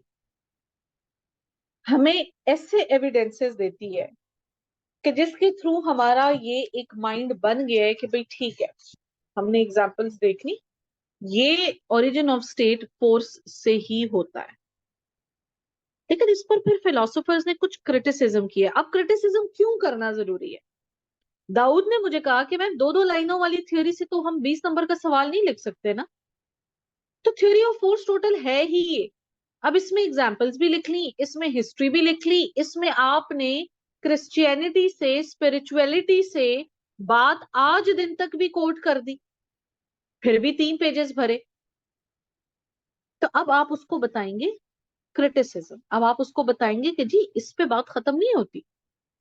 हमें ऐसे एविडेंसेस देती है कि जिसके थ्रू हमारा ये एक माइंड बन गया है कि भाई ठीक है, हमने एग्जांपल्स देख ली, ये ओरिजिन ऑफ स्टेट फोर्स से ही होता है। लेकिन इस पर फिर फिलोसोफर्स ने कुछ क्रिटिसिज्म किया। अब क्रिटिसिज्म क्यों करना जरूरी है? दाऊद ने मुझे कहा कि मैम दो दो लाइनों वाली थ्योरी से तो हम 20 नंबर का सवाल नहीं लिख सकते ना, तो थ्योरी ऑफ फोर्स टोटल है ही ये। अब इसमें एग्जांपल्स भी लिख ली, इसमें हिस्ट्री भी लिख ली, इसमें आपने क्रिश्चियनिटी से, स्पिरिचुअलिटी से बात आज दिन तक भी कोर्ट कर दी, फिर भी 3 पेजेस भरे। तो अब आप उसको बताएंगे क्रिटिसिज्म, अब आप उसको बताएंगे कि जी इस पे बात खत्म नहीं होती,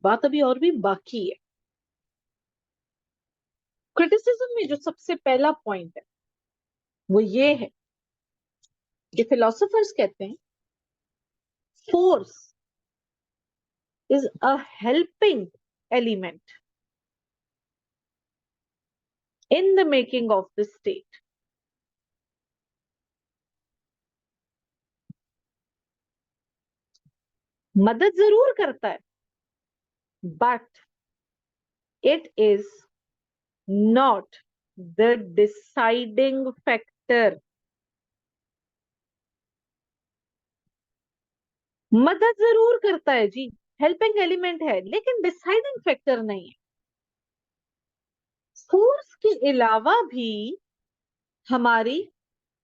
बात अभी और भी बाकी है। क्रिटिसिज्म में जो सबसे पहला पॉइंट है वो ये है कि फिलोसोफर्स कहते हैं force is a helping element in the making of the state. मदद जरूर करता है, but it is not the deciding factor. मदद जरूर करता है जी, हेल्पिंग एलिमेंट है, लेकिन डिसाइडिंग फैक्टर नहीं है। फोर्स के अलावा भी हमारी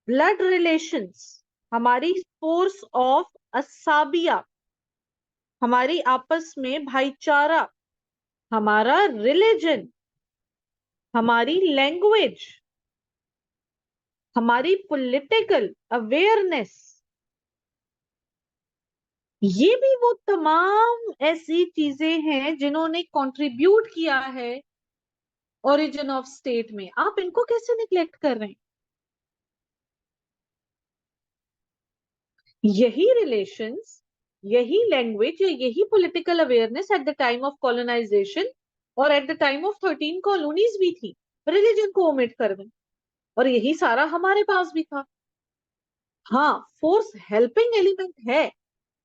ब्लड रिलेशंस, हमारी फोर्स ऑफ असाबिया, हमारी आपस में भाईचारा, हमारा रिलीजन, हमारी लैंग्वेज, हमारी पॉलिटिकल अवेयरनेस, ये भी वो तमाम ऐसी चीजें हैं जिन्होंने कंट्रीब्यूट किया है ओरिजिन ऑफ स्टेट में। आप इनको कैसे निग्लेक्ट कर रहे हैं? यही रिलेशंस, यही लैंग्वेज या यही political awareness at the time of colonisation और at the time of 13 colonies भी थी। रिलीजन को ओमिट कर दें, और यही सारा हमारे पास भी था। हाँ, फोर्स हेल्पिंग एलिमेंट है,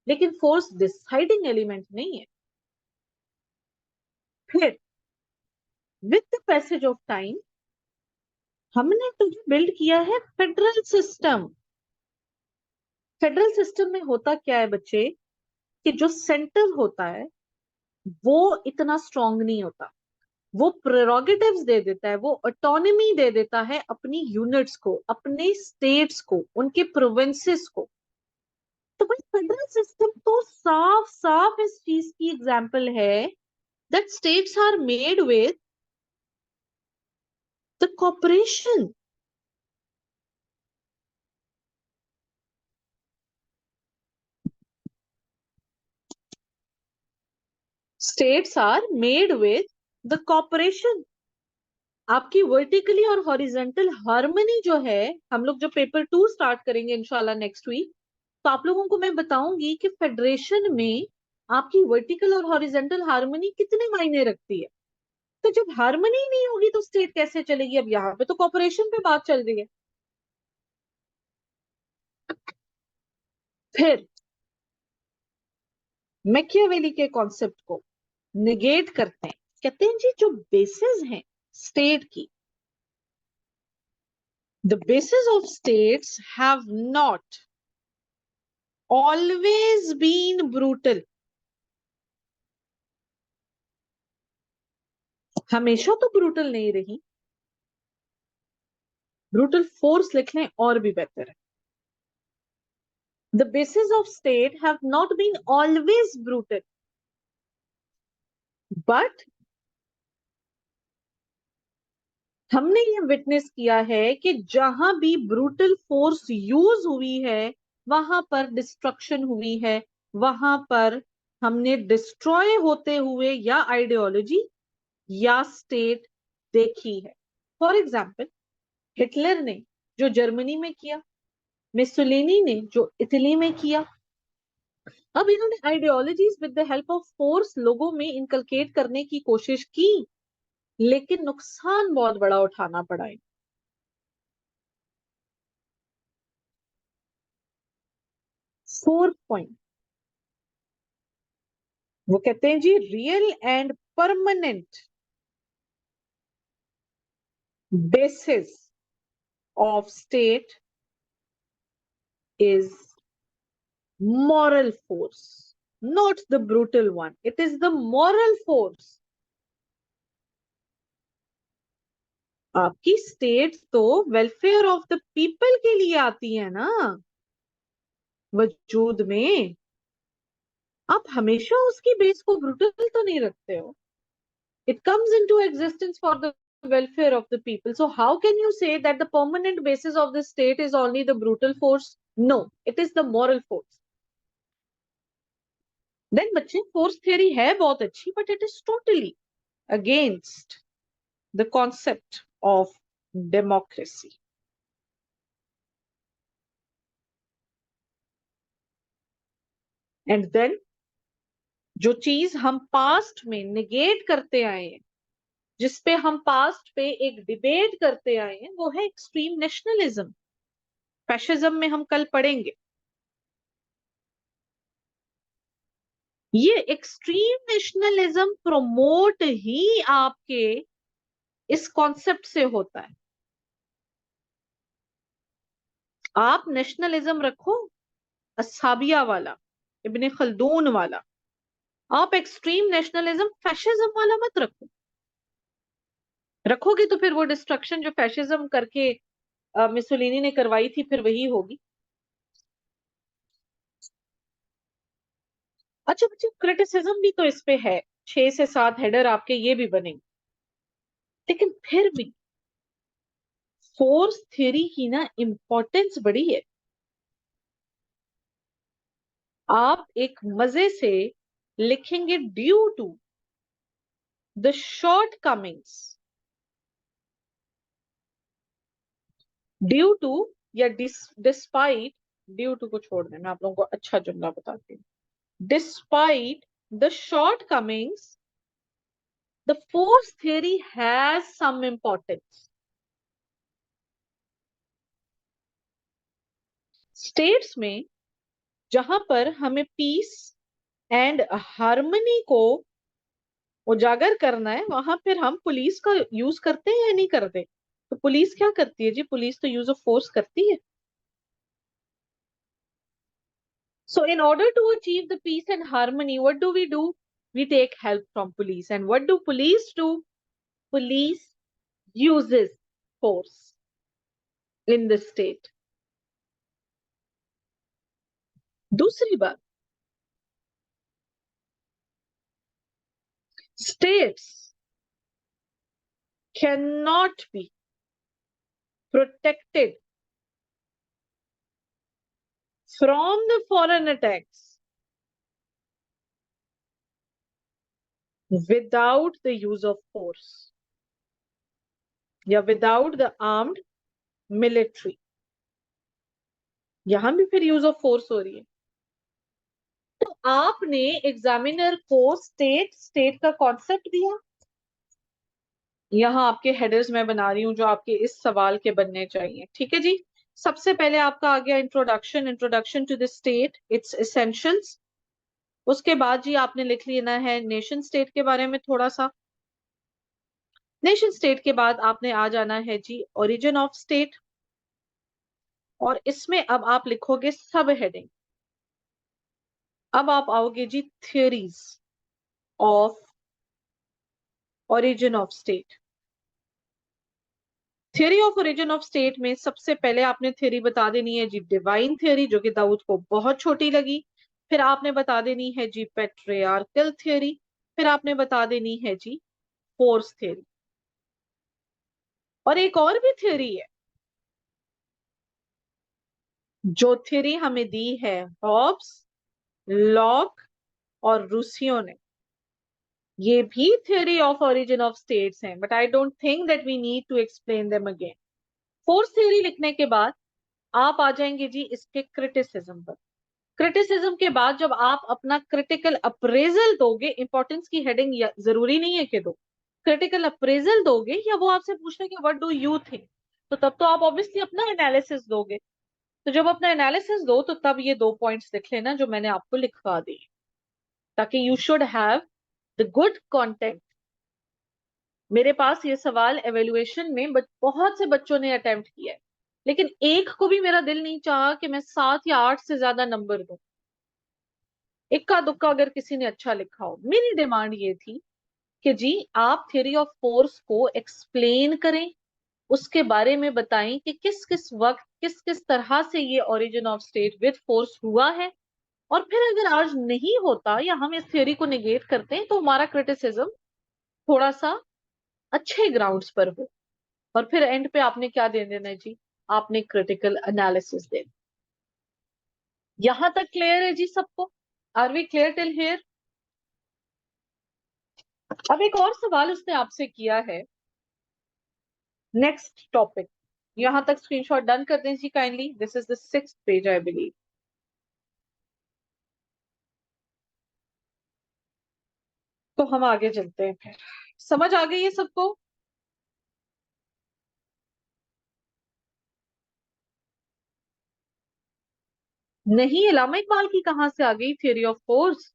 लेकिन फोर्स डिसाइडिंग एलिमेंट नहीं है। फिर with the passage of time हमने तो बिल्ड किया है फेडरल सिस्टम। फेडरल सिस्टम में होता क्या है बच्चे, कि जो सेंटर होता है वो इतना स्ट्रांग नहीं होता, वो प्रेरोगेटिव्स दे देता है, वो ऑटोनॉमी दे देता है अपनी यूनिट्स को, अपने स्टेट्स को, उनके प्रोविंसेस को। तो भाई फेडरल सिस्टम तो साफ साफ इस चीज की एग्जांपल है that states are made with the cooperation. States are made with the cooperation. आपकी वर्टिकली और हॉरिजेंटल हार्मनी जो है, हम लोग जब पेपर 2 स्टार्ट करेंगे इंशाल्लाह नेक्स्ट वीक, तो आप लोगों को मैं बताऊंगी कि फेडरेशन में आपकी वर्टिकल और हॉरिजेंटल हार्मनी कितने मायने रखती है। तो जब हार्मनी नहीं होगी तो स्टेट कैसे चलेगी? अब यहाँ पे तो कॉपरेशन पे बात चल रही है। फिर मैकियावेली के कॉन्सेप्ट को निगेट करते हैं, कहते हैं जी जो बेसिस हैं स्टेट की, the basis of states have not always been brutal. हमेशा तो ब्रूटल नहीं रही। ब्रूटल फोर्स लिख लें और भी बेहतर है। The basis of state have not been always brutal, but हमने ये विटनेस किया है कि जहां भी ब्रूटल फोर्स यूज हुई है वहां पर डिस्ट्रक्शन हुई है, वहां पर हमने डिस्ट्रॉय होते हुए या आइडियोलॉजी या स्टेट देखी है। फॉर एग्जाम्पल, हिटलर ने जो जर्मनी में किया, मिसोलिनी ने जो इटली में किया, अब इन्होंने ideologies with the help of force लोगों में इनकलकेट करने की कोशिश की, लेकिन नुकसान बहुत बड़ा उठाना पड़ा है। 4 पॉइंट, वो कहते हैं जी real and permanent basis of state is moral force, not the brutal one. It is the moral force. आपकी स्टेट तो वेलफेयर ऑफ द पीपल के लिए आती है ना वजूद में। आप हमेशा उसकी बेस को ब्रूटल तो नहीं रखते हो। It comes into existence for the welfare of the people. So how can you say that the permanent basis of the state is only the brutal force? No, it is the moral force. Then बच्चे force theory है बहुत अच्छी, but it is totally against the concept of democracy. And then जो चीज हम पास्ट में निगेट करते आए हैं, जिसपे हम पास्ट पे एक डिबेट करते आए हैं, वो है एक्सट्रीम नेशनलिज्म. फैशिज्म में हम कल पढ़ेंगे. ये एक्सट्रीम नेशनलिज्म प्रमोट ही आपके इस कॉन्सेप्ट से होता है. आप नेशनलिज्म रखो अस्हाबिया वाला, इब्ने खल्दून वाला. आप एक्सट्रीम नेशनलिज्म फैशिज्म वाला मत रखो. रखोगे तो फिर वो डिस्ट्रक्शन जो फैशिज्म करके मिसोलिनी ने करवाई थी, फिर वही होगी. अच्छा बच्चे, क्रिटिसिज्म भी तो इस पे है. 6 से 7 हेडर आपके ये भी बनेंगे. लेकिन फिर भी फोर्स थ्योरी की ना इंपॉर्टेंस बड़ी है. आप एक मजे से लिखेंगे due to the shortcomings, due to या डिस्पाइट. ड्यू टू को छोड़ दें, मैं आप लोगों को अच्छा जुमला बताती हूँ. Despite the shortcomings, the force theory has some importance. States में जहां पर हमें पीस एंड हार्मनी को उजागर करना है, वहां फिर हम पुलिस का यूज करते हैं या नहीं करते? तो पुलिस क्या करती है जी? पुलिस तो यूज ऑफ फोर्स करती है. So in order to achieve the peace and harmony, what do? We take help from police. And what do police do? Police uses force in the state. दूसरी बात, states cannot be protected from the foreign attacks without the use of force या without the armed military. यहां भी फिर यूज ऑफ फोर्स हो रही है. तो आपने एग्जामिनर को स्टेट का कॉन्सेप्ट दिया. यहाँ आपके हेडर्स मैं बना रही हूँ जो आपके इस सवाल के बनने चाहिए. ठीक है जी. सबसे पहले आपका आ गया introduction to the state, its essentials. उसके बाद जी आपने लिख लेना है नेशन स्टेट के बारे में थोड़ा सा. नेशन स्टेट के बाद आपने आ जाना है जी ओरिजिन ऑफ स्टेट. और इसमें अब आप लिखोगे सब हेडिंग. अब आप आओगे जी theories of origin of state. Theory of origin of state में सबसे पहले आपने थ्योरी बता देनी है जी डिवाइन थ्योरी, जो कि दाऊद को बहुत छोटी लगी. फिर आपने बता देनी है जी पेट्रियार्कल थ्योरी. फिर आपने बता देनी है जी फोर्स थ्योरी. और एक और भी थ्योरी है जो थ्योरी हमें दी है हॉब्स, लॉक और रूसियो ने. ये भी theory of origin of states हैं, but I don't think that we need to explain them again. Force theory लिखने के बाद आप आ जाएंगे जी इसके क्रिटिसिज्म पर. क्रिटिसिज्म के बाद जब आप अपना क्रिटिकल अप्रेजल दोगे, इंपॉर्टेंस की हेडिंग जरूरी नहीं है कि दो, क्रिटिकल अप्रेजल दोगे या वो आपसे पूछ रहे कि व्हाट डू यू थिंक, तो तब तो आप ऑब्वियसली अपना एनालिसिस दोगे. तो जब अपना एनालिसिस दो तो तब ये 2 पॉइंट्स लिख लेना जो मैंने आपको लिखवा दी, ताकि you should have the good content. मेरे पास ये सवाल एवेल्युएशन में बहुत से बच्चों ने अटेम्प्ट किया है, लेकिन एक को भी मेरा दिल नहीं चाहा कि मैं 7 या 8 से ज्यादा नंबर दूं. इक्का दुक्का अगर किसी ने अच्छा लिखा हो. मेरी डिमांड ये थी कि जी आप थ्योरी ऑफ फोर्स को एक्सप्लेन करें, उसके बारे में बताएं कि किस किस वक्त किस किस तरह से ये origin of state with force हुआ है. और फिर अगर आज नहीं होता या हम इस थ्योरी को निगेट करते हैं तो हमारा क्रिटिसिज्म थोड़ा सा अच्छे ग्राउंड्स पर हो, और फिर एंड पे आपने क्या दे देना है जी, आपने क्रिटिकल एनालिसिस देना। यहां तक क्लियर है जी सबको? Are we clear till here? अब एक और सवाल उसने आपसे किया है, नेक्स्ट टॉपिक। यहां तक स्क्रीनशॉट डन कर दें जी kindly, this is the 6th page I believe. तो हम आगे चलते हैं फिर। समझ आ गई है सबको? नहीं, अल्लामा इकबाल की कहां से आ गई थियरी ऑफ फोर्स?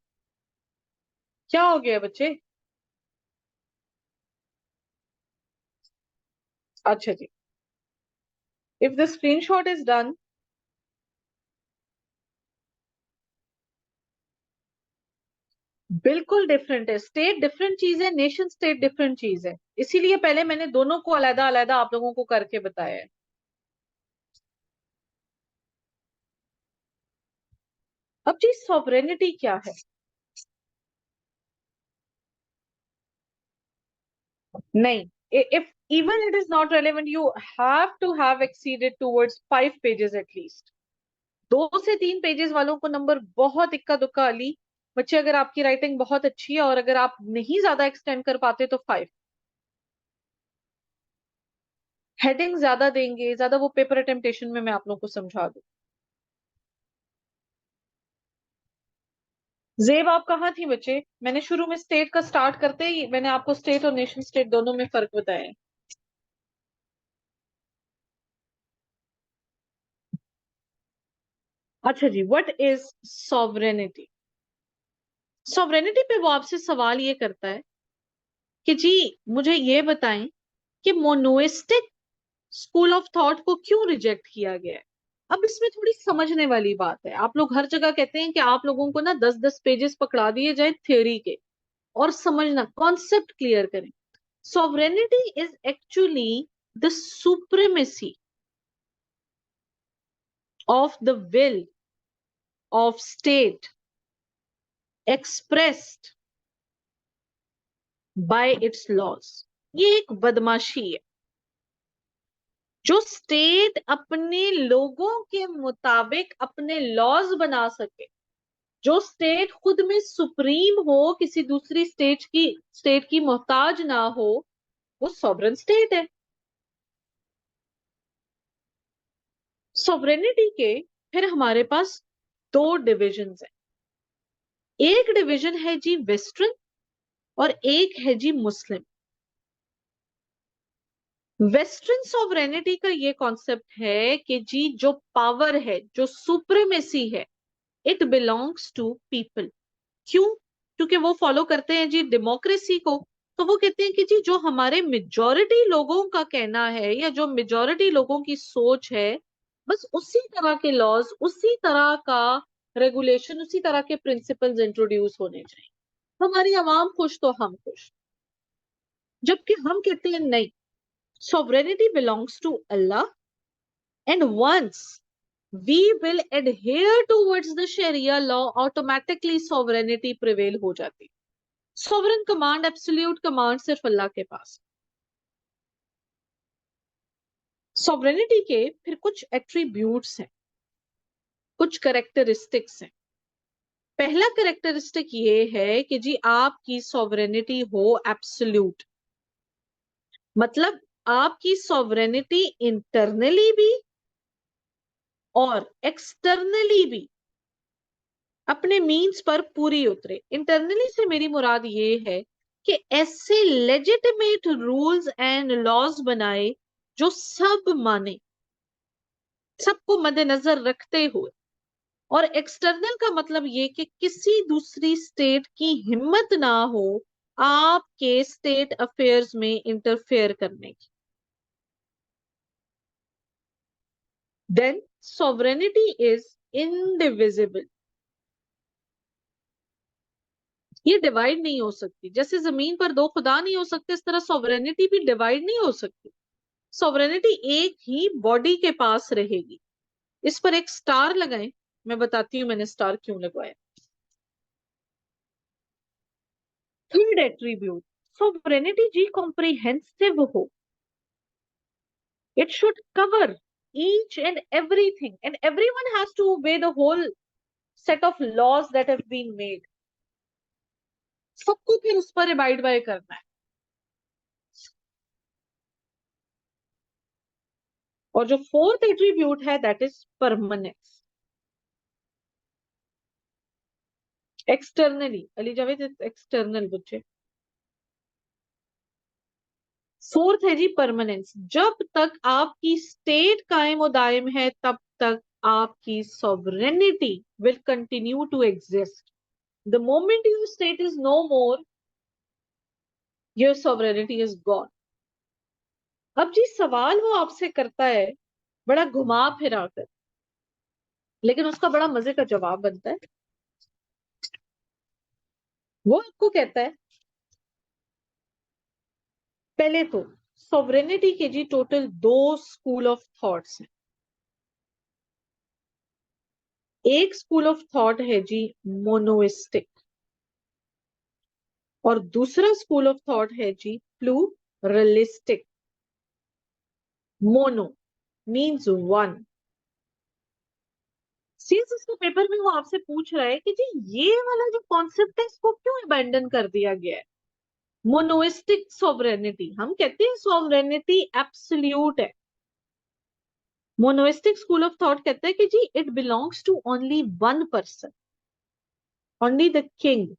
क्या हो गया बच्चे? अच्छा जी, if the screenshot is done. बिल्कुल डिफरेंट है, स्टेट डिफरेंट चीज है, नेशन स्टेट डिफरेंट चीज है, इसीलिए पहले मैंने दोनों को अलग अलग आप लोगों को करके बताया है। अब जी सॉवरेनिटी क्या है? नहीं, if even it is not relevant, you have to have exceeded towards 5 pages at least। 2 से 3 पेजेस वालों को नंबर बहुत इक्का दुक्का अली। बच्चे, अगर आपकी राइटिंग बहुत अच्छी है और अगर आप नहीं ज्यादा एक्सटेंड कर पाते तो 5। हेडिंग ज्यादा देंगे, ज्यादा वो पेपर अटेम्पटेशन में मैं आप लोगों को समझा दूं। जेब, आप कहाँ थी बच्चे? मैंने शुरू में स्टेट का स्टार्ट करते ही मैंने आपको स्टेट और नेशन स्टेट दोनों में फर्क बताया है। अच्छा जी, व्हाट इज सॉवरेनिटी? सॉवरेनिटी पे वो आपसे सवाल ये करता है कि जी मुझे ये बताएं कि मोनोइस्टिक स्कूल ऑफ थॉट को क्यों रिजेक्ट किया गया है। अब इसमें थोड़ी समझने वाली बात है। आप लोग हर जगह कहते हैं कि आप लोगों को ना 10-10 पेजेस पकड़ा दिए जाए थ्योरी के, और समझना, कॉन्सेप्ट क्लियर करें। Sovereignty is actually the supremacy of the will of state expressed by its laws। ये एक बदमाशी है। जो स्टेट अपने लोगों के मुताबिक अपने लॉज बना सके, जो स्टेट खुद में सुप्रीम हो, किसी दूसरी स्टेट की मोहताज ना हो, वो सॉवरेन स्टेट है। सॉवरेनिटी के फिर हमारे पास दो डिविजन्स हैं। एक डिवीजन है जी वेस्टर्न, और एक है जी मुस्लिम। वेस्टर्न सॉवरेनिटी का ये कॉन्सेप्ट है कि जी जो पावर है, जो सुप्रीमेसी है, इट बिलोंग्स टू पीपल। क्यों? क्योंकि वो फॉलो करते हैं जी डेमोक्रेसी को। तो वो कहते हैं कि जी जो हमारे मेजॉरिटी लोगों का कहना है, या जो मेजॉरिटी लोगों की सोच है, बस उसी तरह के लॉज, उसी तरह का रेगुलेशन, उसी तरह के प्रिंसिपल्स इंट्रोड्यूस होने चाहिए। हमारी आवाम खुश तो हम खुश। जबकि हम कहते हैं नहीं, sovereignty belongs to Allah, and once we will adhere towards the Sharia law, automatically sovereignty prevail हो जाती। sovereign command, absolute command सिर्फ अल्लाह के पास। sovereignty के फिर कुछ attributes हैं, कुछ characteristics हैं। पहला characteristic ये है कि जी आपकी sovereignty हो absolute, मतलब आपकी sovereignty internally भी और एक्सटर्नली भी अपने मीन्स पर पूरी उतरे। इंटरनली से मेरी मुराद ये है कि ऐसे लेजिटिमेट रूल्स एंड लॉज बनाए जो सब माने, सबको मद्देनजर रखते हुए। और एक्सटर्नल का मतलब ये कि किसी दूसरी स्टेट की हिम्मत ना हो आपके स्टेट अफेयर्स में इंटरफेयर करने की। Then sovereignty is indivisible. ये डिवाइड नहीं हो सकती। जैसे जमीन पर दो खुदा नहीं हो सकते, इस तरह सॉवरेनिटी भी डिवाइड नहीं हो सकती। सॉवरेनिटी एक ही बॉडी के पास रहेगी। इस पर एक स्टार लगाएं, मैं बताती हूं मैंने स्टार क्यों लगवाया। थर्ड एट्रीब्यूट, सॉवरेनिटी जी कॉम्प्रिहेंसिव हो. It should cover each and everything, and everyone has to obey the whole set of laws that have been made. सबको फिर उस पर अबाइड बाय करना है. और जो फोर्थ एट्रीब्यूट है that is permanence. Externally Ali Javed external बच्चे. फोर्थ है जी परमानेंस. जब तक आपकी स्टेट कायम और दायम है तब तक आपकी sovereignty will continue to exist. The moment your state is no more, your sovereignty is gone. अब जी सवाल वो आपसे करता है बड़ा घुमा फिरा कर, लेकिन उसका बड़ा मजे का जवाब बनता है. वो आपको कहता है पहले तो सॉवरेनिटी के जी टोटल दो स्कूल ऑफ थॉट्स हैं. एक स्कूल ऑफ थॉट है जी मोनोइस्टिक और दूसरा स्कूल ऑफ थॉट है जी pluralistic. Mono means one. Since इसके पेपर में वो आपसे पूछ रहा है कि जी ये वाला जो कॉन्सेप्ट है इसको क्यों अबैंडन कर दिया गया है. मोनोइस्टिक सॉवरेनिटी, हम कहते हैं सॉवरेनिटी एब्सोल्यूट है. मोनोइस्टिक स्कूल ऑफ थॉट कहता है कि जी it belongs to only one person, only the king.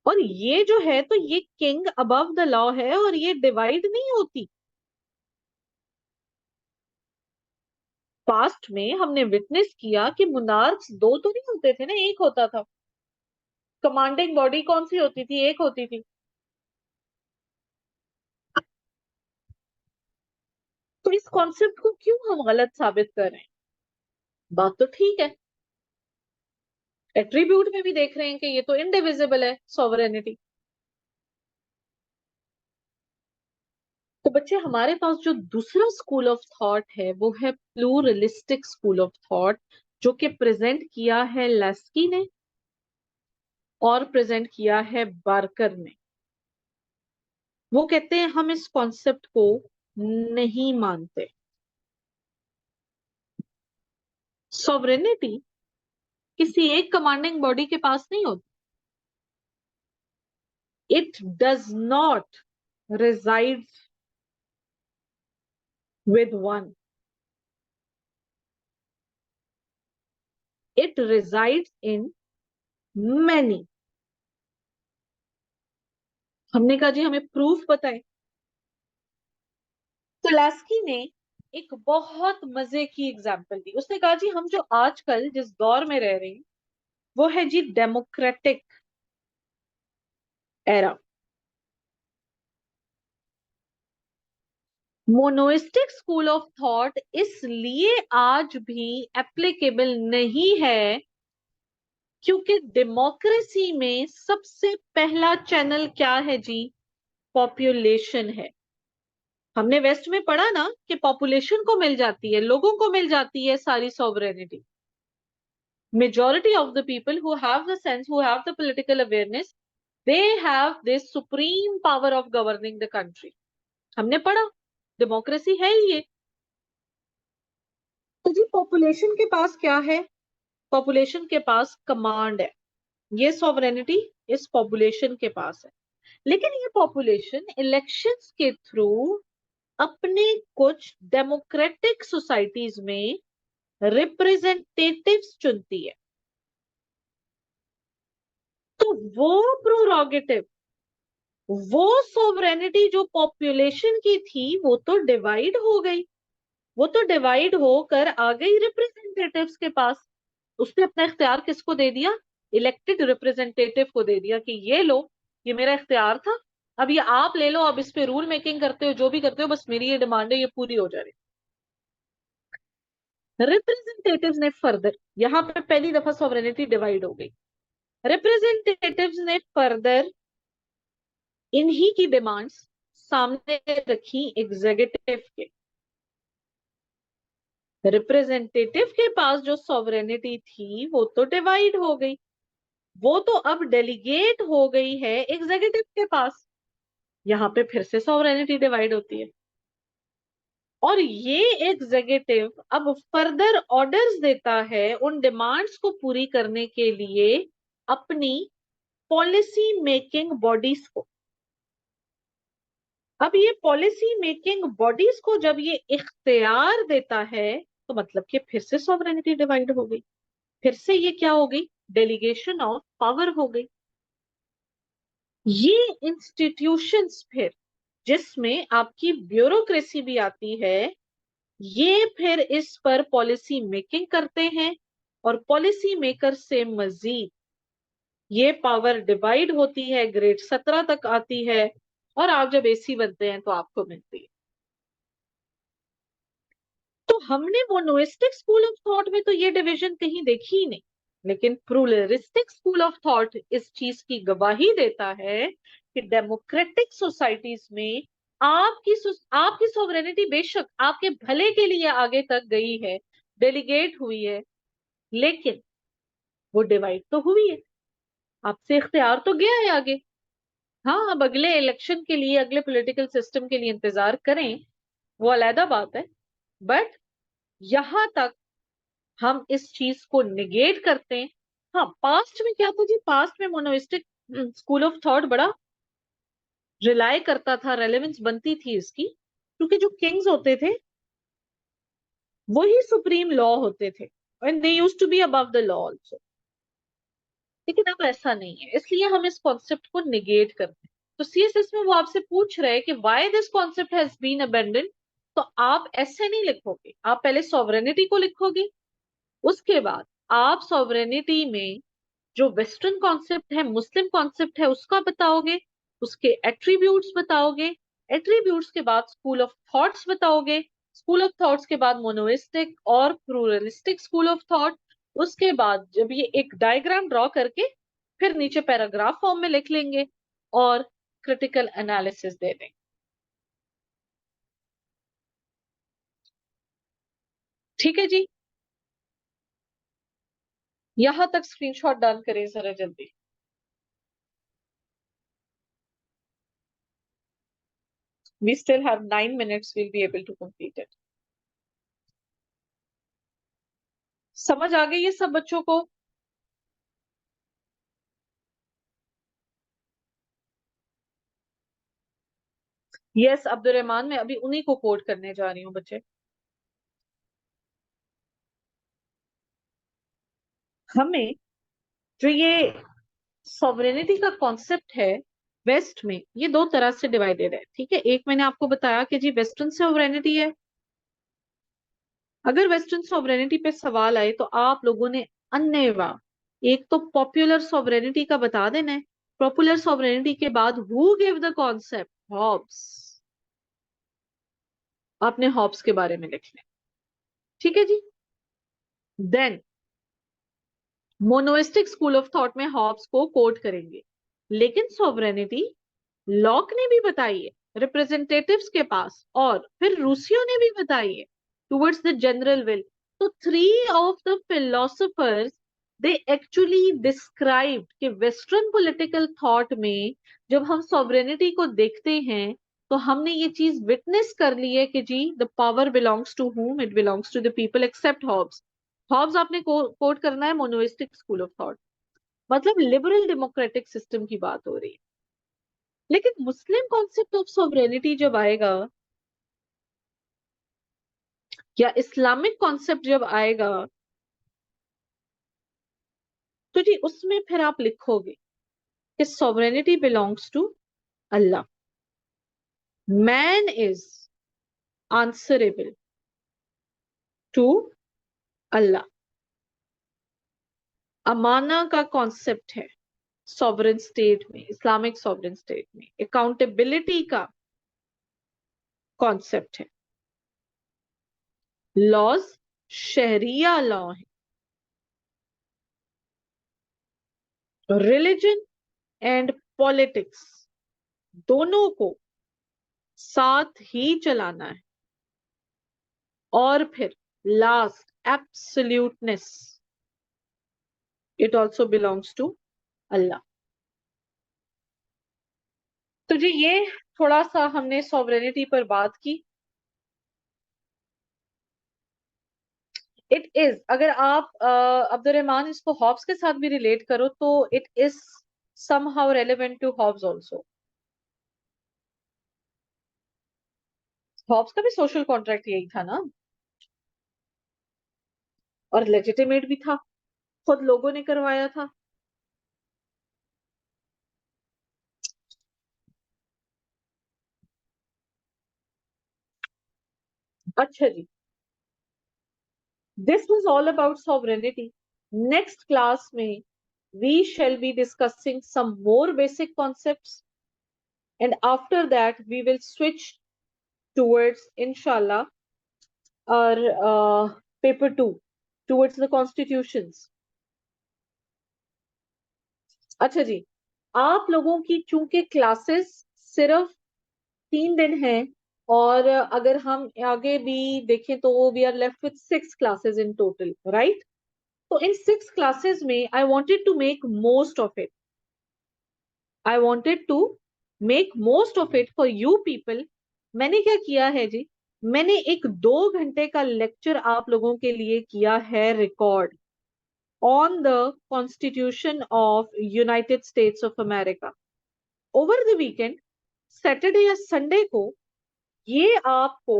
और ये जो है तो ये किंग अबव द लॉ है और ये डिवाइड नहीं होती. पास्ट में हमने विटनेस किया कि मुनार्क्स दो तो नहीं होते थे ना, एक होता था. कमांडिंग बॉडी कौन सी होती थी? एक होती थी. तो इस कॉन्सेप्ट को क्यों हम गलत साबित कर रहे हैं? बात तो ठीक है, एट्रीब्यूट में भी देख रहे हैं कि ये तो इनडिविजिबल है सॉवरेनिटी. तो बच्चे हमारे पास जो दूसरा स्कूल ऑफ थॉट है वो है प्लूरलिस्टिक स्कूल ऑफ थॉट, जो कि प्रेजेंट किया है लेस्की ने और प्रेजेंट किया है बार्कर ने. वो कहते हैं हम इस कॉन्सेप्ट को नहीं मानते. सॉवरेनिटी किसी एक कमांडिंग बॉडी के पास नहीं होती. It does not reside with one, it resides in many. हमने कहा जी हमें प्रूफ बताएं. तो लास्की ने एक बहुत मजे की एग्जाम्पल दी. उसने कहा जी हम जो आजकल जिस दौर में रह रहे हैं वो है जी democratic era. Monoistic school of thought इसलिए आज भी एप्लीकेबल नहीं है क्योंकि डेमोक्रेसी में सबसे पहला चैनल क्या है जी? पॉपुलेशन है. हमने वेस्ट में पढ़ा ना कि पॉपुलेशन को मिल जाती है, लोगों को मिल जाती है सारी sovereignty. majority of the people who have the sense, who have the political awareness, they have this supreme power of governing the country. हमने पढ़ा डेमोक्रेसी है ये. तो जी पॉपुलेशन के पास क्या है? पॉपुलेशन के पास कमांड है. ये सॉवरेनिटी इस पॉपुलेशन के पास है. लेकिन ये पॉपुलेशन इलेक्शंस के थ्रू अपने कुछ डेमोक्रेटिक सोसाइटीज में रिप्रेजेंटेटिव्स चुनती है. तो वो प्रोरोगेटिव, वो सोवरेनिटी जो पॉपुलेशन की थी वो तो डिवाइड हो गई. वो तो डिवाइड होकर आ गई रिप्रेजेंटेटिव्स के पास. उसने अपना इख्तियार किसको दे दिया? इलेक्टेड रिप्रेजेंटेटिव को दे दिया कि ये लो, ये मेरा इख्तियार था, अब ये आप ले लो, अब इस पे रूल मेकिंग करते हो, जो भी करते हो, बस मेरी ये डिमांड है, ये पूरी हो जा रही. रिप्रेजेंटेटिव्स ने फर्दर, यहां पे पहली दफा सॉवरेनिटी डिवाइड हो गई. रिप्रेजेंटेटिव्स ने फर्दर इन्हीं की डिमांड्स सामने रखी एग्जीक्यूटिव के. रिप्रेजेंटेटिव के पास जो सॉवरेनिटी थी वो तो डिवाइड हो गई. वो तो अब डेलीगेट हो गई है एग्जीक्यूटिव के पास। यहाँ पे फिर से सॉवरेनिटी डिवाइड होती है, और ये एग्जीक्यूटिव अब फर्दर ऑर्डर्स देता है उन डिमांड्स को पूरी करने के लिए अपनी पॉलिसी मेकिंग बॉडीज को। अब ये पॉलिसी मेकिंग बॉडीज को जब ये इख्तियार देता है, तो मतलब कि फिर से सॉवरेनिटी डिवाइड हो गई, फिर से ये क्या हो गई, डेलीगेशन ऑफ पावर हो गई। ये इंस्टीट्यूशंस फिर, जिसमें आपकी ब्यूरोक्रेसी भी आती है, ये फिर इस पर पॉलिसी मेकिंग करते हैं, और पॉलिसी मेकर से मजीद ये पावर डिवाइड होती है, ग्रेड 17 तक आती है, और आप जब एसी बनते हैं तो आपको मिलती है। तो हमने मोनोइस्टिक स्कूल ऑफ थॉट में तो ये डिवीजन कहीं देखी ही नहीं, लेकिन प्लूरलिस्टिक स्कूल ऑफ थॉट इस चीज की गवाही देता है कि डेमोक्रेटिक सोसाइटीज में आपकी सॉवरेनिटी बेशक आपके भले के लिए आगे तक गई है, डेलीगेट हुई है, लेकिन वो डिवाइड तो हुई है, आपसे इख्तियार तो गया है आगे। हाँ, अब अगले इलेक्शन के लिए, अगले पॉलिटिकल सिस्टम के लिए इंतजार करें, वो अलग बात है। बट यहां तक हम इस चीज को निगेट करते हैं। हाँ, पास्ट में क्या था जी, पास्ट में मोनोइस्टिक स्कूल ऑफ थॉट बड़ा रिलाय करता था, रेलेवेंस बनती थी इसकी, क्योंकि जो किंग्स होते थे वही सुप्रीम लॉ होते थे, and they used to be above the law also. लेकिन अब ऐसा नहीं है, इसलिए हम इस कॉन्सेप्ट को निगेट करते हैं। तो सीएसएस में वो आपसे पूछ रहे हैं कि why this concept has been abandon, तो आप ऐसे नहीं लिखोगे, आप पहले सॉवरेनिटी को लिखोगे, उसके बाद आप सॉवरेनिटी में जो वेस्टर्न कॉन्सेप्ट है, मुस्लिम कॉन्सेप्ट है, उसका बताओगे, उसके एट्रीब्यूट्स बताओगे, एट्रीब्यूट्स के बाद स्कूल ऑफ थॉट्स बताओगे, स्कूल ऑफ थॉट्स के बाद मोनोइस्टिक और प्लूरलिस्टिक स्कूल ऑफ थॉट, उसके बाद जब ये एक डायग्राम ड्रॉ करके फिर नीचे पैराग्राफ फॉर्म में लिख लेंगे और क्रिटिकल एनालिसिस दे देंगे। ठीक है जी, यहां तक स्क्रीनशॉट डाल करें जरा जल्दी। We still have 9 minutes. We'll be able to complete it. समझ आ गई ये सब बच्चों को? यस अब्दुल रहमान, मैं अभी उन्हीं को कोट करने जा रही हूँ बच्चे। हमें जो ये सॉवरेनिटी का कॉन्सेप्ट है वेस्ट में, ये दो तरह से डिवाइडेड है। ठीक है, एक मैंने आपको बताया कि जी वेस्टर्न सॉवरेनिटी है। अगर वेस्टर्न सॉवरेनिटी पे सवाल आए तो आप लोगों ने अन्यवा एक तो पॉपुलर सॉवरेनिटी का बता देना है। पॉपुलर सॉवरेनिटी के बाद who give the concept, Hobbes. आपने हॉब्स के बारे में लिखना है। ठीक है जी। Then monistic school of thought में हॉब्स को कोट करेंगे, लेकिन सॉवरेनिटी लॉक ने भी बताई है रिप्रेजेंटेटिव्स के पास, और फिर रूसियो ने भी बताई है टुवर्ड्स द जनरल विल। तो three of the philosophers they actually described कि वेस्टर्न पॉलिटिकल थॉट में जब हम सॉवरेनिटी को देखते हैं तो हमने ये चीज विटनेस कर ली है कि जी the power belongs to whom, it belongs to the people except Hobbes. Hobbes आपने कोट करना है मोनोइस्टिक स्कूल ऑफ थॉट, मतलब लिबरल डेमोक्रेटिक सिस्टम की बात हो रही है। लेकिन मुस्लिम कॉन्सेप्ट ऑफ सॉवरेनिटी जब आएगा, या इस्लामिक कॉन्सेप्ट जब आएगा, तो जी उसमें फिर आप लिखोगे कि sovereignty belongs to Allah, man is answerable to Allah. अमाना का कॉन्सेप्ट है सॉवरेन स्टेट में, इस्लामिक सॉवरेन स्टेट में अकाउंटेबिलिटी का कॉन्सेप्ट है। लॉज शहरिया लॉ है। रिलीजन एंड पॉलिटिक्स दोनों को साथ ही चलाना है। और फिर last absoluteness, it also belongs to Allah. तो जी ये थोड़ा सा हमने सॉवरेनिटी पर बात की। इट इज, अगर आप अब्दुल रहमान इसको हॉब्स के साथ भी रिलेट करो तो it is somehow relevant to Hobbes also। Hobbes का भी सोशल कॉन्ट्रैक्ट यही था ना, और लेजिटिमेट भी था, खुद लोगों ने करवाया था। अच्छा जी, this was all about sovereignty। Next class में we shall be discussing some more basic concepts, and after that we will switch towards inshallah our paper 2 towards the constitutions। अच्छा जी, आप लोगों की चूंकि क्लासेस सिर्फ 3 दिन हैं, और अगर हम आगे भी देखें तो we are left with 6 classes in total, right? तो इन 6 क्लासेस में I wanted to make most of it. I wanted to make most of it for you people. मैंने क्या किया है जी, मैंने एक 2 घंटे का लेक्चर आप लोगों के लिए किया है record on the constitution of United states of America. Over the weekend, Saturday या संडे को ये आपको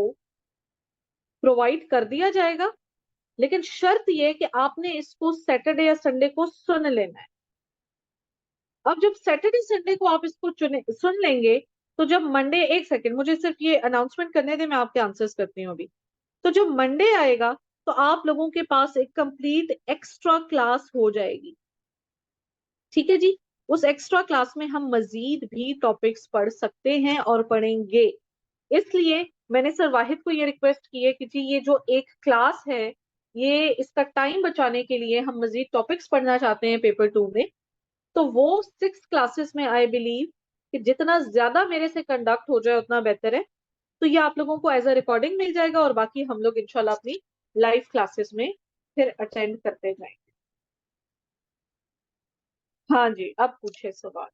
प्रोवाइड कर दिया जाएगा, लेकिन शर्त ये कि आपने इसको सैटरडे या संडे को सुन लेना है। अब जब सैटरडे संडे को आप इसको सुन लेंगे, तो जब मंडे, एक सेकेंड मुझे सिर्फ ये अनाउंसमेंट करने दे, मैं आपके आंसर्स करती हूँ अभी। तो जब मंडे आएगा तो आप लोगों के पास एक कंप्लीट एक्स्ट्रा क्लास हो जाएगी, ठीक है जी? उस एक्स्ट्रा क्लास में हम मजीद भी टॉपिक्स पढ़ सकते हैं और पढ़ेंगे। इसलिए मैंने सर वाहिद को ये रिक्वेस्ट की है कि जी ये जो एक क्लास है, ये इसका टाइम बचाने के लिए हम मजीद टॉपिक्स पढ़ना चाहते हैं पेपर 2 में। तो वो 6 क्लासेस में आई बिलीव कि जितना ज्यादा मेरे से कंडक्ट हो जाए उतना बेहतर है। तो ये आप लोगों को एज अ रिकॉर्डिंग मिल जाएगा, और बाकी हम लोग इंशाल्लाह अपनी लाइव क्लासेस में फिर अटेंड करते जाएंगे। हाँ जी, अब पूछे सवाल।